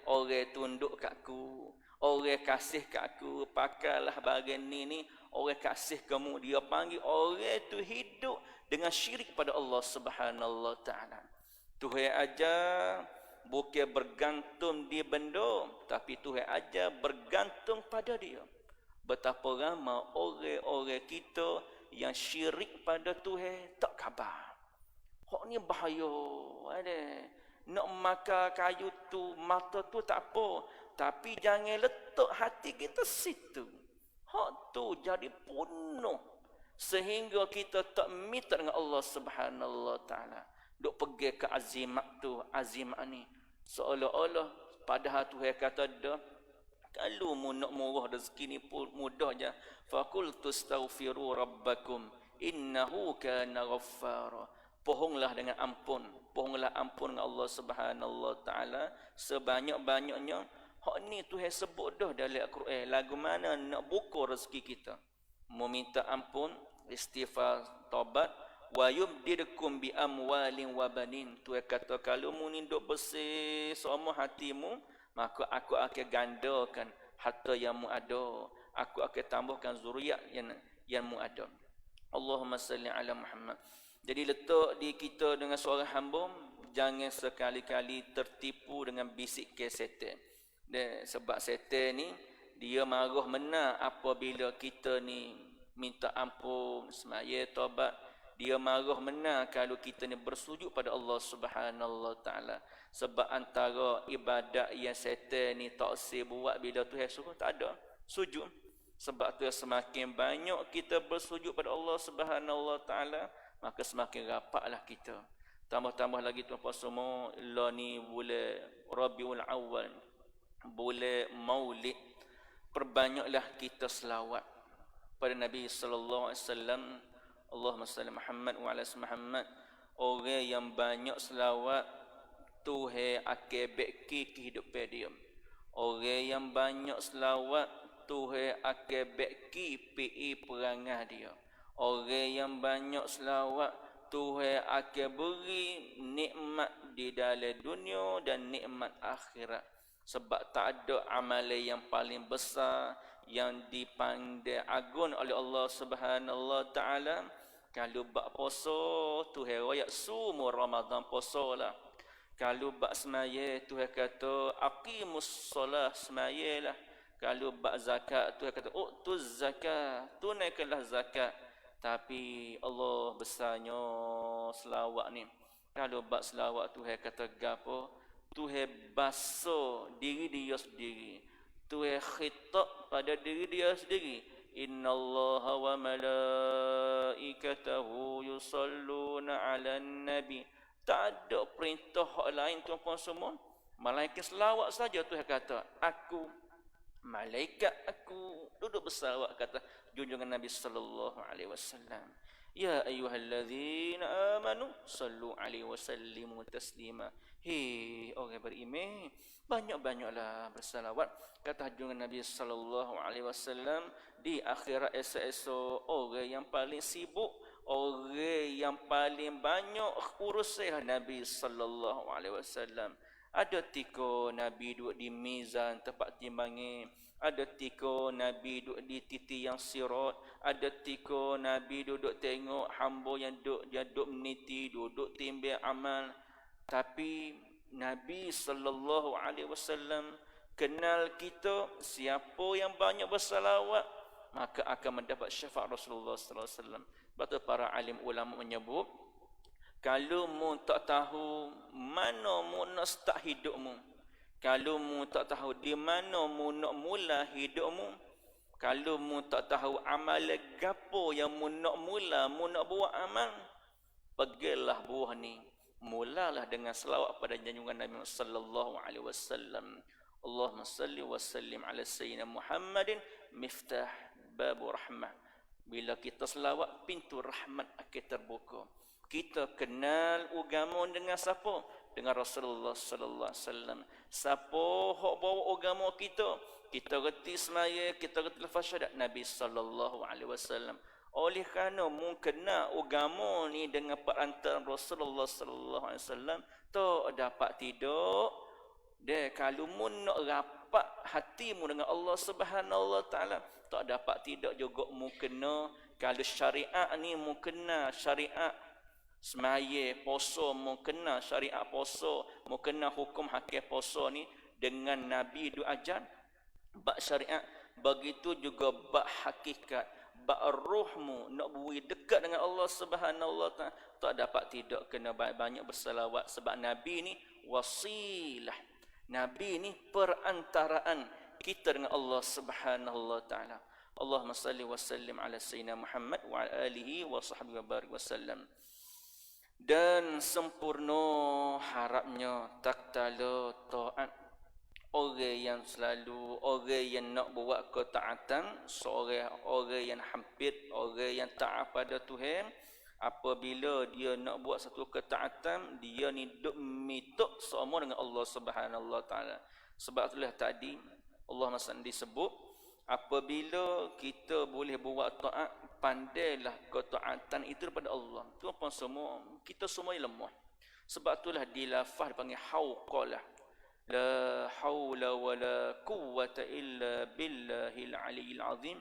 Orang tunduk kat aku. Orang kasih kat aku, pakailah bagian ni, orang kasih kamu. Dia panggil orang tu hidup dengan syirik pada Allah Subhanahu Wa Taala. Tuhan ajar bukan bergantung di benda, tapi Tuhan ajar bergantung pada dia. Betapa ramai orang-orang kita yang syirik pada Tuhan tak khabar. Hak ni bahaya. Nak makan kayu tu, mata tu tak apa, tapi jangan letak hati kita situ. Hak tu jadi penuh sehingga kita tak minta dengan Allah Subhanahu Wa Taala. Duk pergi ke azimat tu, azimat ni, seolah-olah padahal Tuhan kata dah, kalau mu nak murah rezeki ni pun mudah je. Faqultu astaghfiru rabbakum innahu kana ghaffara. Pohonglah dengan ampun. Pohonglah ampun dengan Allah Subhanahu Wa Taala sebanyak-banyaknya. Hak ni Tuhan sebut dah dalam Al-Quran. Lagu mana nak buka rezeki kita? Meminta ampun, istighfar, taubat. Wa yubdidukum bi amwalin wa banin. Tuhan kata kalau mu ni duk bersih semua hatimu, maka aku akan gandakan harta yang mu ada. Aku akan tambahkan zuriat yang mu ada. Allahumma salli ala Muhammad. Jadi letak di kita dengan seorang hamba, jangan sekali-kali tertipu dengan bisik ke setan. Sebab setan ni dia marah benar apabila kita ni minta ampun, semaya, taubat. Dia marah benar kalau kita ni bersujud pada Allah Subhanahu Taala. Sebab antara ibadat yang setan ni tak buat bila Tuhan suruh, tak ada sujud. Sebab tu semakin banyak kita bersujud pada Allah Subhanahu Taala, maka semakin rapatlah kita. Tambah-tambah lagi tuan-puan semua, lah ni bulan Rabiul Awal, bulan Maulid, perbanyaklah kita selawat pada Nabi sallallahu alaihi wasallam. Allahumma salli Muhammad wa ala Muhammad. Orang yang banyak selawat, Tuhan akan beki kehidupan dia. Orang yang banyak selawat, Tuhan akan beki pi perangai dia. Orang yang banyak selawat, Tuhan akan beri nikmat di dalam dunia dan nikmat akhirat. Sebab tak ada amalan yang paling besar yang dipandang agung oleh Allah Subhanahu Taala. Kalau bab puasa, Tuhan royak semua Ramadan puasalah. Kalau bab semaya, Tuhan kata aqimus solah, semayalah. Kalau bab zakat, Tuhan kata utuz zakat, tunaikanlah zakat. Tapi Allah besarnya selawat ni. Kalau bab selawat, Tuhan kata gapo? Tuhan basuh diri dia sendiri. Tuhan khitab pada diri dia sendiri. Innallaha wa malaikatahu yusalluna 'alan nabi. Tak ada perintah lain tuan-puan semua. Malaikat selawat saja Tuhan kata. Aku, malaikat aku duduk berselawat, kata junjungan Nabi sallallahu alaihi wasallam. Ya ayyuhallazina amanu sallu alaihi wasallimu taslima. Hei orang beriman, banyak-banyaklah bersalawat, kata junjungan Nabi sallallahu alaihi wasallam. Di akhirat esok-esok, orang yang paling sibuk, orang yang paling banyak urusan Nabi sallallahu alaihi wasallam. Ada tika Nabi duduk di mizan tempat timbangan, ada tika Nabi duduk di titi yang sirat, ada tika Nabi duduk tengok hamba yang duduk meniti, duduk timbang amal. Tapi Nabi sallallahu alaihi wasallam kenal kita, siapa yang banyak bersalawat maka akan mendapat syafaat Rasulullah sallallahu alaihi wasallam. Betul para alim ulama menyebut, kalau mu tak tahu mana mu nak start hidupmu, kalau mu tak tahu di mana mu nak mula hidupmu, kalau mu tak tahu amalan gapo yang mu nak mula, mu nak buat amal, pegilah buah ni. Mulalah dengan selawat pada junjungan Nabi sallallahu alaihi wasallam. Allahumma salli wa sallim ala sayyidina Muhammadin miftah babu rahmah. Bila kita selawat, pintu rahmat akan terbuka. Kita kenal agama dengan siapa? Dengan Rasulullah sallallahu alaihi wasallam. Siapa hok bawa agama kita? Kita reti semaya, kita reti lafaz syahadat Nabi sallallahu alaihi wasallam. Oleh kerana mu kenal agama ni dengan perantaran Rasulullah sallallahu alaihi wasallam, tak dapat tidak. Dia kalau mu nak rapat hatimu dengan Allah Subhanahu taala, tak dapat tidak juga mu kena, kalau syariat ni mu kena syariat semaya puasa, mu kena syariat puasa, mu kena hukum hakim puasa ni dengan Nabi du ajar bab syariat. Begitu juga bab hakikat, bab ruhmu nak bui dekat dengan Allah Subhanahu taala, tak dapat tidak kena banyak berselawat. Sebab Nabi ni wasilah, Nabi ni perantaraan kita dengan Allah Subhanahu taala. Allahumma salli wa sallim ala sayyidina Muhammad wa ala alihi wa sahbihi wa barik wasallam. Dan sempurna harapnya taktala taat orang yang selalu, orang yang nak buat ketaatan, seorang orang yang hampir, orang yang taat pada Tuhan, apabila dia nak buat satu ketaatan, dia ni duk mituk sama dengan Allah Subhanahu taala. Sebab itulah tadi Allah masa disebut, apabila kita boleh buat taat, pandailah ketaatan itu daripada Allah. Tuan-tuan semua, kita semua lemah. Sebab itulah di lafaz dipanggil hauqalah. La haula wala quwwata illa billahil aliyil azim.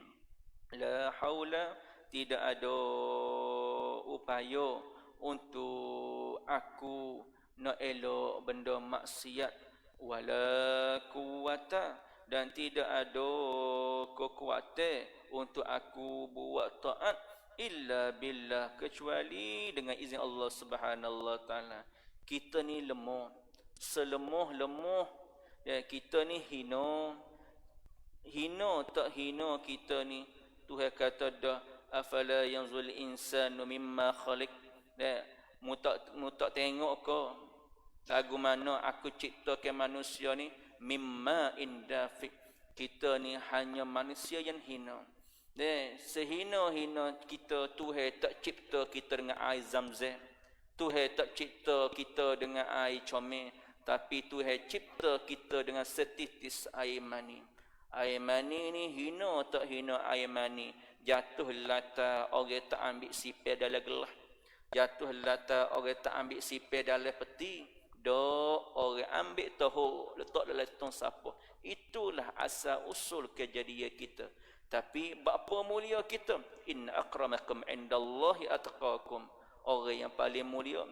La haula, tidak ada upaya untuk aku nak elok benda maksiat, wala quwwata, dan tidak ada kekuatan untuk aku buat taat illa billah, kecuali dengan izin Allah Subhanahu wa taala. Kita ni lemah, selemah-lemah ya, kita ni hina tak hina kita ni. Tuhan kata dah, afala yanzul insanu mimma khaliq. Mu tak tengok ke lagu mana aku ciptakan manusia ni, mimma indafiq. Kita ni hanya manusia yang hina. Sehina-hina kita, Tuhan tak cipta kita dengan air Zamzam. Tuhan tak cipta kita dengan air comel, tapi Tuhan cipta kita dengan setitis air mani. Air mani ni hina tak hina air mani. Jatuh lata orang tak ambil sipir dalam gelas. Jatuh lata orang tak ambil sipir dalam peti. Dok orang ambil tahu letak dalam tong sampah. Itulah asal usul kejadian kita. Tapi bapa mulia kita, inna akramakum indallahi atqakum. Orang yang paling mulia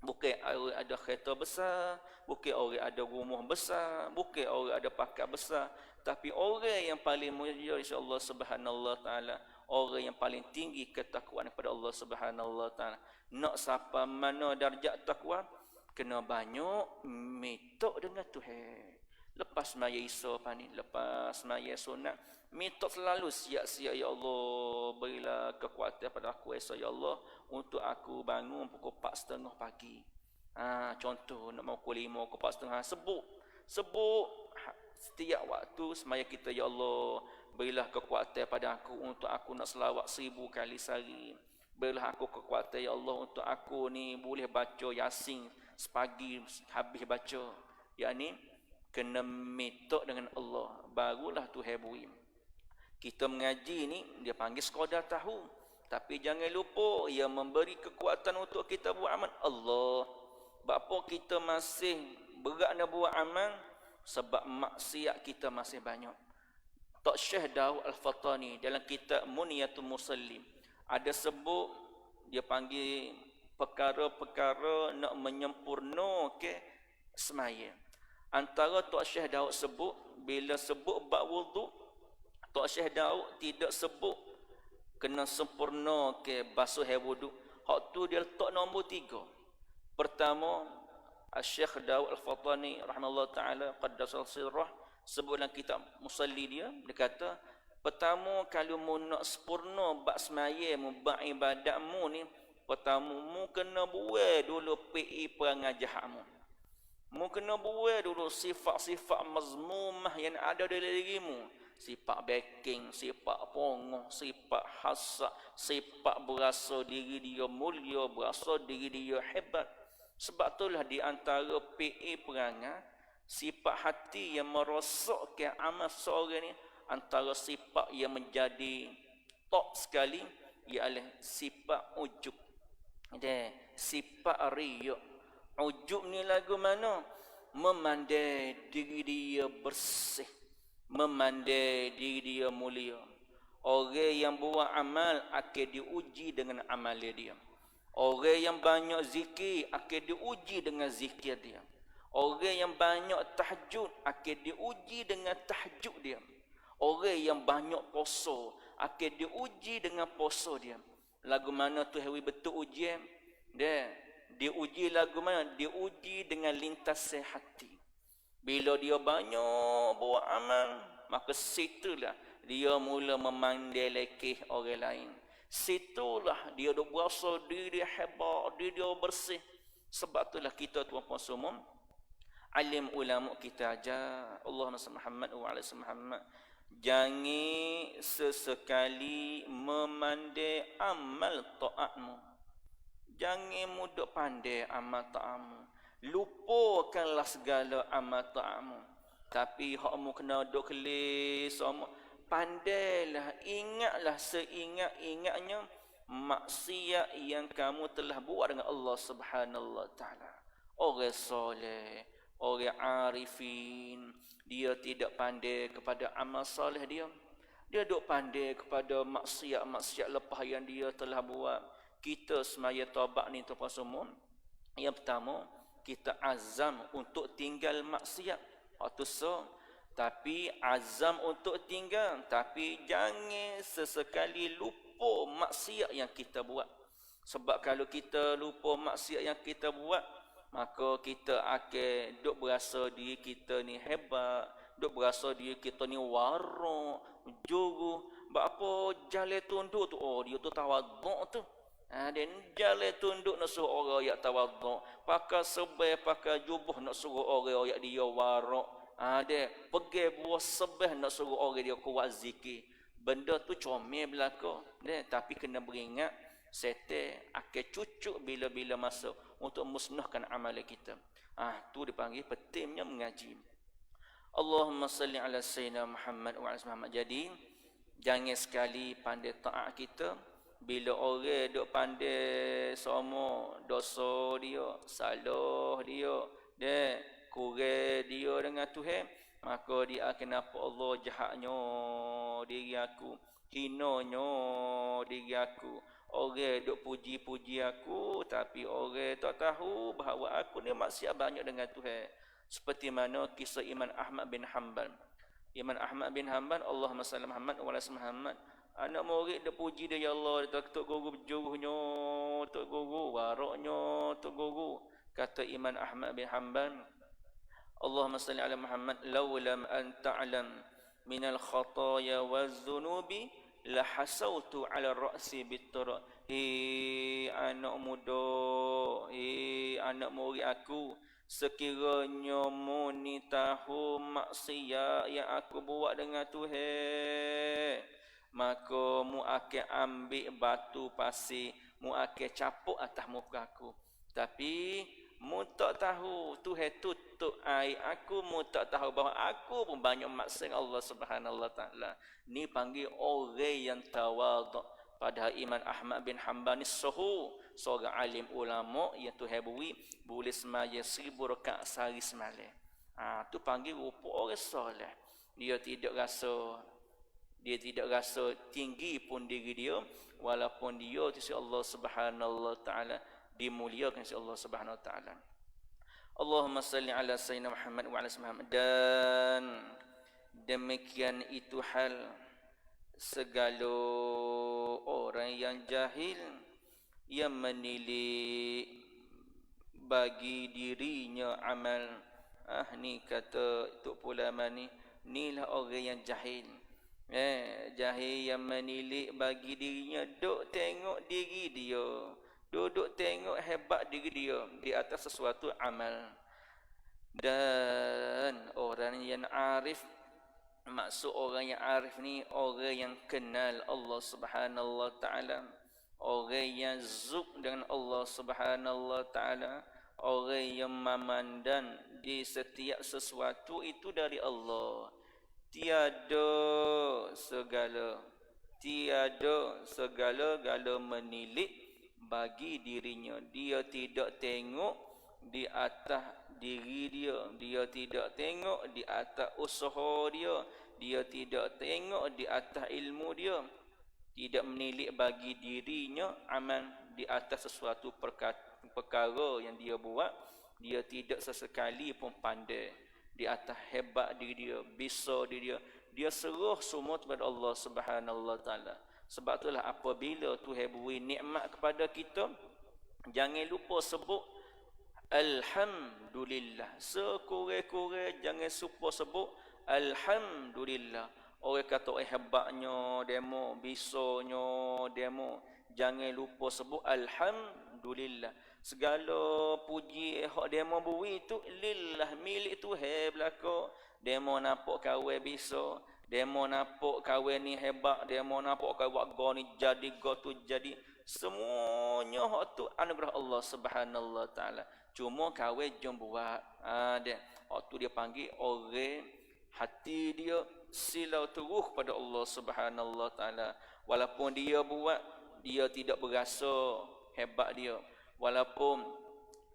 bukan orang ada kereta besar, bukan orang ada rumah besar, bukan orang ada pakat besar, tapi orang yang paling mulia insya-Allah Subhanahu wa taala, orang yang paling tinggi ketakwaan kepada Allah Subhanahu wa taala. Nak siapa mana darjat takwa, kena banyak minta dengan Tuhan. Lepas semaya Isya pani, lepas semaya sunat, minta selalu siap-siap, ya Allah, berilah kekuatan pada aku esok ya Allah, untuk aku bangun pukul 4.30 pagi. Contoh nak mau pukul 5, pukul 4.30, sebut setiap waktu semaya kita, ya Allah, berilah kekuatan pada aku untuk aku nak selawat 1000 kali sehari. Berilah aku kekuatan, ya Allah, untuk aku ni boleh baca Yasin sepagi habis baca. Yakni kena minta dengan Allah, barulah Tuhan beri. Kita mengaji ni dia panggil sekadar tahu, tapi jangan lupa ia memberi kekuatan untuk kita buat amal Allah. Bapa kita masih berat nak buat amal sebab maksiat kita masih banyak. Tok Syekh Daud Al-Fatani dalam kitab Muniyatul Musallim ada sebut, dia panggil perkara-perkara nak menyempurnakan semaya. Antara Tok Syekh Daud sebut, bila sebut bab wuduk, Tok Syekh Daud tidak sebut kena sempurna ke basuh wuduk. Hak tu dia letak nombor 3. Pertama, Syekh Daud Al-Fatani rahimahullah taala qaddasal sirrah sebut dalam kitab Musalli dia kata, pertama kalau mu nak sempurna bab semaya mu, bab ibadatmu ni, pertama mu kena buai dulu pi perangai jahatmu. Mu kena buai dulu sifat-sifat mazmumah yang ada dalam dirimu. Sifat backing, sifat pongoh, sifat hasad, sifat berasa diri dia mulia, berasa diri dia hebat. Sebab itulah di antara PA perangai, sifat hati yang merosakkan amal seorang ni, antara sifat yang menjadi top sekali ialah sifat ujub. Sifat riya. Ujub ni lagu mana? Memandai diri dia bersih, memandai diri dia mulia. Orang yang buat amal akan diuji dengan amal dia. Orang yang banyak zikir akan diuji dengan zikir dia. Orang yang banyak tahajud akan diuji dengan tahajud dia. Orang yang banyak puasa akan diuji dengan puasa dia. Lagu mana tu hawi betul ujian? Dia diuji lagu mana? Diuji dengan lintasan hati. Bila dia banyak buat amal, maka situlah dia mula memandai lekeh orang lain. Situlah dia dah berasa diri dia hebat, diri dia bersih. Sebab itulah kita tuan-tuan semua, alim ulama kita ajar, Allahumma salli Muhammad wa ala Muhammad, jangan sesekali memandai amal taatmu. Jangan mudah pandai amal taatmu. Lupakanlah segala amal taatmu. Tapi hakmu kena duk kelis sama. Pandailah, ingatlah seingat-ingatnya maksiat yang kamu telah buat dengan Allah Subhanahu wa taala. Orang soleh, orang arifin, dia tidak pandai kepada amal soleh dia. Dia duk pandai kepada maksiat-maksiat lepas yang dia telah buat. Kita semaya taubat ni tuan-tuan semua, yang pertama kita azam untuk tinggal maksiat. Waktu so, tapi azam untuk tinggal, tapi jangan sesekali lupa maksiat yang kita buat. Sebab kalau kita lupa maksiat yang kita buat, maka kita akan duk berasa diri kita ni hebat, duk berasa diri kita ni warak, juru. Apa jalan tunduk tu, oh dia tu tawaduk tu. Dan jalan tunduk nak suruh orang yang tawaduk, pakai sebel, pakai jubah nak suruh orang yang dia warak. Dia pergi buah sebel nak suruh orang dia kuat zikir. Benda tu comel belaka. Tapi kena beringat, setan akan cucuk bila-bila masuk untuk musnahkan amalan kita. Tu dipanggil pentingnya mengaji. Allahumma salli ala sayyidina Muhammad wa ala Muhammad. Jadi jangan sekali pandai taat kita. Bila orang duk pandai sama dosa dia, salah dia, kurang dia dengan Tuhan, maka dia akan nampak Allah jahatnya diri aku, hinanya diri aku. Orang duk puji-puji aku, tapi orang tak tahu bahawa aku ni maksiat banyak dengan Tuhan. Seperti mana kisah Imam Ahmad bin Hanbal. Imam Ahmad bin Hanbal, Allahumma salli Muhammad wa ala Muhammad. Anak murid dia puji dia, ya Allah, Tok Guru berjuruhnya, Tok Guru waraknya, Tok Guru. Kata Imam Ahmad bin Hanbal, Allahumma salli ala Muhammad, law lam an ta'lam minal khataya waz zunubi la hasautu ala ra'si bitura. Anak muda, anak murid aku, sekiranya mu ni tahu maksiat yang aku buat dengan Tuhan, maka mu akan ambil batu pasir, mu akan capuk atas muka aku. Tapi mu tak tahu, Tuhan tutup air aku, mu tak tahu bahawa aku pun banyak maksiat Allah Subhanahu wa taala. Ni panggil orang yang tawaduk. Padahal Imam Ahmad bin Hanbal ni seorang alim ulama yang Tuhan beri boleh semaya 1000 rakaat sehari semalam. Tu panggil rupa orang soleh. Dia tidak rasa tinggi pun diri dia, walaupun dia di sisi Allah Subhanahu wa taala dimuliakan oleh Allah Subhanahu wa taala. Allahumma salli ala sayyidina Muhammad wa ala Muhammad. Dan demikian itu hal segala orang yang jahil yang menilik bagi dirinya amal. Ni kata Tok Pulaman ni, inilah orang yang jahil. Jahil yang menilik bagi dirinya, duk tengok diri dia, duduk tengok hebat diri dia di atas sesuatu amal. Dan orang yang arif, maksud orang yang arif ni orang yang kenal Allah Subhanahu wa taala, orang yang zuk dengan Allah Subhanahu wa taala, orang yang memandang di setiap sesuatu itu dari Allah. Tiada segala-gala menilik bagi dirinya. Dia tidak tengok di atas diri dia, dia tidak tengok di atas usaha dia, dia tidak tengok di atas ilmu dia, tidak menilik bagi dirinya amal di atas sesuatu perkara yang dia buat. Dia tidak sesekali pun pandai di atas hebat diri dia, bisa diri dia. Dia serah semua kepada Allah Subhanahu wa taala. Sebab itulah apabila Tuhan beri nikmat kepada kita, jangan lupa sebut alhamdulillah. Sekurang-kurang jangan lupa sebut alhamdulillah. Orang kata hebatnya demo, bisanya demo, jangan lupa sebut alhamdulillah. Segala puji hak demo beri tu lillah, milik Tuhan belaka. Demo nampak kawan bisa, demo nampak kawan ni hebat, demo nampak kawan go ni jadi, go tu jadi. Semuanya hak tu anugerah Allah Subhanahu wa taala. Cuma kawan jom buat. Hak tu dia panggil orang hati dia silau terus pada Allah Subhanahu wa taala. Walaupun dia buat, dia tidak berasa hebat dia. Walaupun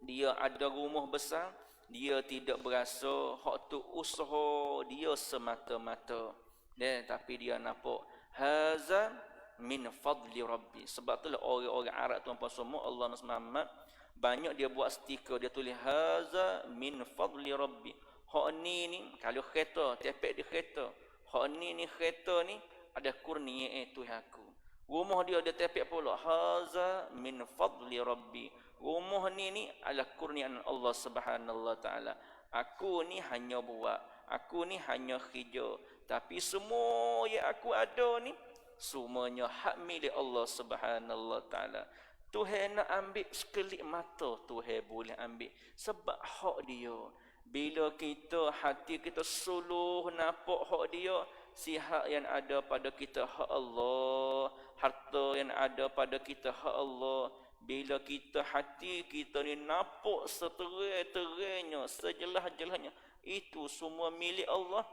dia ada rumah besar, dia tidak berasa hak tu usaha dia semata-mata. Tapi dia nampak haza min fadli rabbi. Sebab itulah orang-orang Arab tuan-puan semua, Allah Muhammad banyak dia buat stiker, dia tulis haza min fadli rabbi. Hak ni kalau kereta, tepek di kereta. Hak ni kereta ni ada kurnia Tuhan aku. Rumah dia ada tepek pula. Haza min fadli rabbi. Rumah ni adalah kurniaan Allah Subhanahu wa taala. Aku ni hanya buat, aku ni hanya kerja, tapi semua yang aku ada ni semuanya hak milik Allah Subhanahu wa taala. Tuhan nak ambil sekelip mata, Tuhan boleh ambil sebab hak dia. Bila kita hati kita suluh nampak hak dia, sihat yang ada pada kita hak Allah, harta yang ada pada kita hak Allah. Bila kita hati kita ni nampak seterang-terangnya, sejelas-jelasnya, itu semua milik Allah,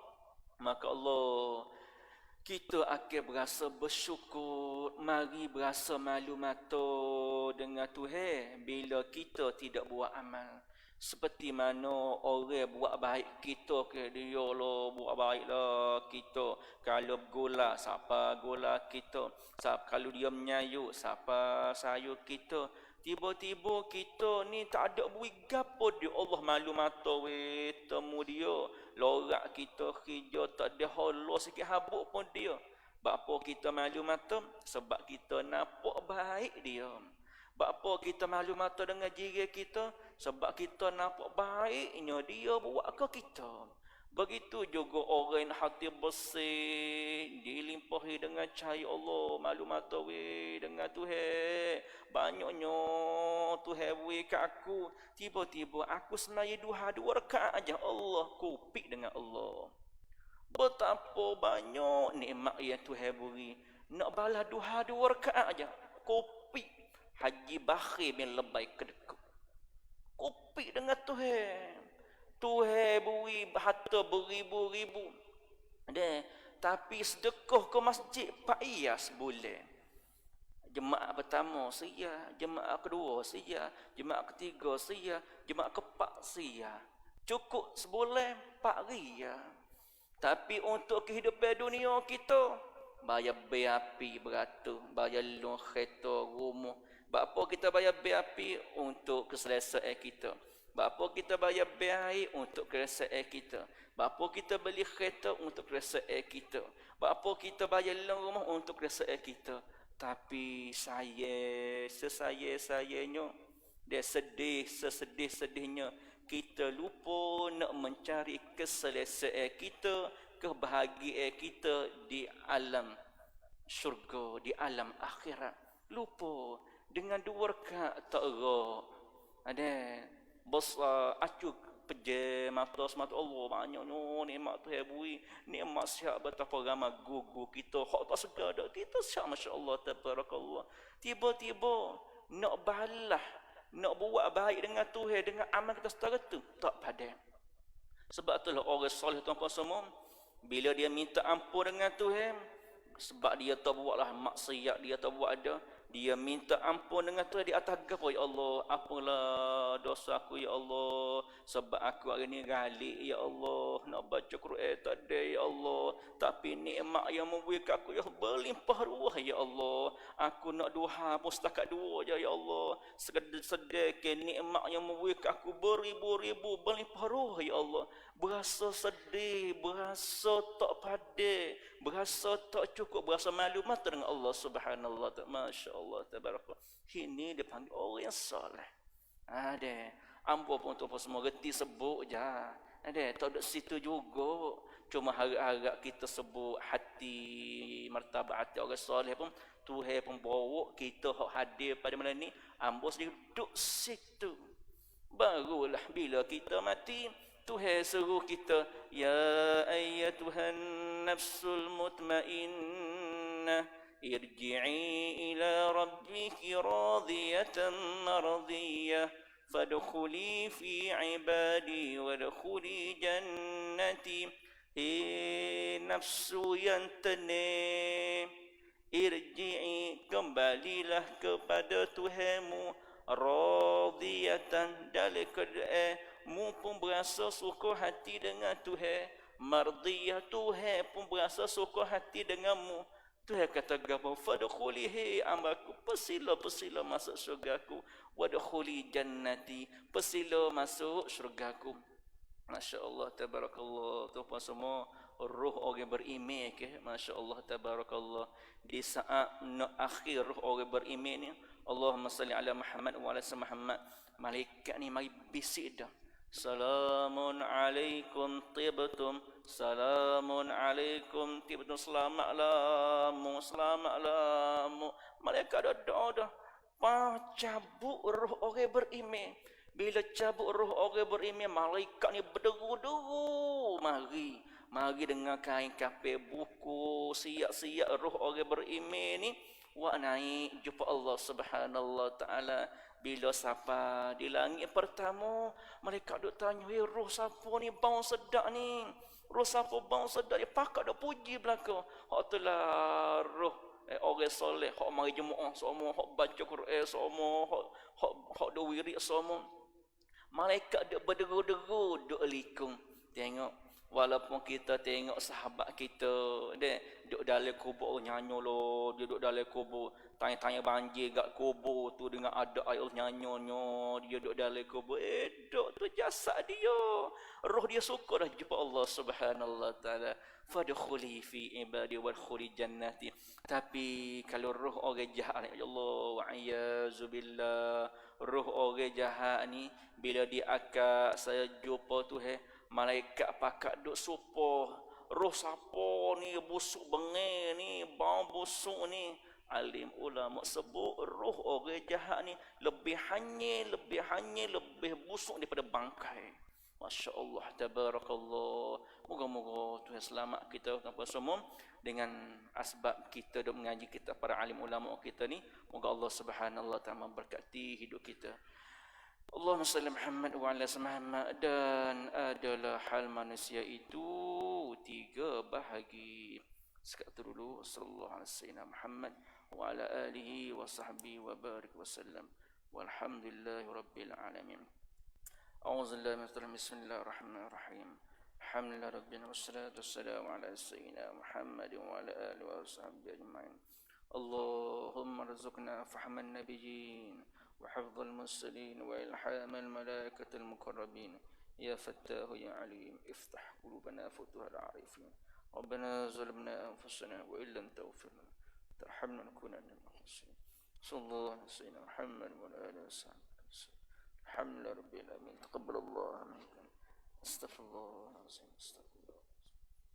maka Allah kita akan berasa bersyukur. Mari berasa malu mata dengan Tuhan bila kita tidak buat amal. Seperti mana orang buat baik kita ke dia lah, buat baiklah kita. Kalau bergola, siapa gola kita. Kalau dia menyayuk, siapa sayuk kita. Tiba-tiba kita ni tak ada bui gapo dia. Allah malu mata weh temu dia. Lorak kita kerja tak ada holo sikit habuk pun dia. Bapa kita malu mata sebab kita nampak baik dia. Bapa kita malu mata dengan jiran kita sebab kita nampak baiknya dia buat ke kita. Begitu juga orang yang hati bersih, dilimpahi dengan cahaya Allah, malu mata weh dengan Tuhan. Banyaknya Tuhan weh kat aku. Tiba-tiba aku semaya dua rakaat aja, Allah kupik dengan Allah. Betapa banyak nikmat yang Tuhan beri. Nak balas dua rakaat aja, kupik. Haji Bakhir bin Lebay kedekut. Kupik dengan Tuhan. Tuhan beri harta beribu-ribu. Tapi sedekah ke masjid Pak Iyas boleh. Jemaah pertama sia, jemaah kedua sia, jemaah ketiga sia, jemaah keempat sia. Cukup sebulan 4 ria. Tapi untuk kehidupan dunia kita, bayar bil api beratus, bayar loan kereta, rumah. Bapa kita bayar bil api untuk keselesaan kita. Bapa kita bayar bil air untuk keselesaan kita. Bapa kita beli kereta untuk keselesaan kita. Bapa kita bayar loan rumah untuk keselesaan kita. Tapi sesayanya, dia sedih, sesedih-sedihnya, kita lupa nak mencari keselesaan kita, kebahagiaan kita di alam syurga, di alam akhirat. Lupa dengan 2 rakaat tak gerak. Ada besar acuk pejam mata semata Allah banyak nikmat Tuhan beri. Nikmat sihat betapa ramai gugu kita hak tak segar dak kita sihat masya-Allah tabarakallah. Tiba-tiba nak balas, nak buat baik dengan Tuhan dengan amal kita setara tu tak padan. Sebab itulah orang soleh tuan-tuan semua bila dia minta ampun dengan Tuhan sebab dia tak buatlah maksiat, dia tak buat ada, dia minta ampun dengan Tuhan di atas gapo, ya Allah, apalah dosa aku ya Allah, sebab aku hari ni galik ya Allah, nak baca Quran tak ada ya Allah, tapi nikmat yang memberi aku ya berlimpah ruah ya Allah, aku nak duha pun setakat 2 je ya Allah, sedekah nikmat yang memberi aku beribu-ribu berlimpah ruah ya Allah. Berasa sedih, berasa tak padai, berasa tak cukup, berasa malu mata dengan Allah Subhanahu wa taala. Masya-Allah tabarakallah. Ini dia panggil orang yang soleh. Ada ambo pun tu semua reti sebut je. Ada tak ada situ juga. Cuma harap-harap kita sebut hati martabat hati orang soleh pun Tuhan pun bawa kita hak hadir pada malam ni, ambo sendiri duduk situ. Barulah bila kita mati Tuhan suruh kita, ya ayyatuhan nafsul mutmainnah irji'i ila rabbiki radiyatan mardiyah fadkhuli fi ibadi wadkhuli jannati. Nafsu yang tenang, irji'i, kembalilah kepada Tuhanmu, radiyatan, dalam keadaan mu pun berasa suka hati dengan Tuhan, mardiyah, Tuhan pun berasa suka hati denganmu. Tuhan kata gapo, fadkhuli ambaku, persila masuk syurgaku, wadkhuli jannati, persila masuk syurgaku. Masya Allah, tabarakallah. Tu apa semua ruh orang beriman ke? Masya Allah, tabarakallah. Di saat nak akhir ruh orang beriman ni, Allahumma salli ala Muhammad wa ala Muhammad. Malaikat ni mari bisik dah. Salamun alaikum tibtum. Salamun alaikum tibtum. Selamatlah mu, selamatlah mu. Malaikat dah doa dah. Cabut ruh orang beriman. Bila cabut roh orang beriman, malaikat ni berderu-deru. Mari dengan kain kafir buku, siap-siap roh orang beriman ni. Wak naik jumpa Allah subhanallah ta'ala. Bila siapa di langit pertama, malaikat duk tanya, "Hei, roh siapa ni bau sedap ni? Roh siapa bau sedap ni?" Pakak dah puji belaka. Hak itulah roh orang soleh, hak mari jemaah semua, hak baca Quran semua, hak do wirid semua. Malaikat duk berderu-deru duk likung. Tengok walaupun kita tengok sahabat kita dia duk dalam kubur nyanyi lo, dia duk dalam kubur tanya-tanya banjir kat kubur tu dengan ada air nyanyonyo, dia duk dalam kubur duk tu jasad dia. Roh dia suka dah jumpa Allah Subhanallahi taala. Fadkhuli fi ibadi wadkhuli jannati. Tapi kalau roh orang jahat ni, ya Allah wa a'yazubillah, roh orang jahat ni bila dia akak saya jumpa tu malaikat pakak duk supo roh siapa ni busuk bengeng ni bau busuk ni. Alim ulama sebut roh orang jahat ni lebih hanyir, lebih busuk daripada bangkai. Masya Allah, tabarakallah. Moga-moga Tuhan selamat kita tanpa semua dengan asbab kita duk mengaji kita para alim ulama kita ni. Moga Allah Subhanahu wa taala memberkati hidup kita. Allahumma salli Muhammad wa ala Muhammad. Dan adalah hal manusia itu tiga bahagi. Sekatu dulu, sallallahu alaihi wasallam Muhammad wa ala alihi wa sahbihi wa barik wa sallam. Walhamdulillahi rabbil alamin. A'udzubillahi minash shaitanir rajim. Bismillahirrahmanirrahim. Alhamdulillahi rabbil wassalatu wassalamu ala sayyidina Muhammad wa ala alihi wa sahbihi ajma'in. Allahumma rzuqna fahman nabiyyin وحفظ المرسلين وإلحام الملائكة المقربين. يا فتاه يا عليم افتح قلوبنا فتوح العارفين. ربنا ظلمنا أنفسنا وإن لم تغفر لنا ترحمنا نكونن من الخاسرين. صلى الله على سيدنا محمد وعلى آله وصحبه وسلم. الحمد لله رب العالمين. تقبل الله منكم. استغفر الله العظيم. استغفر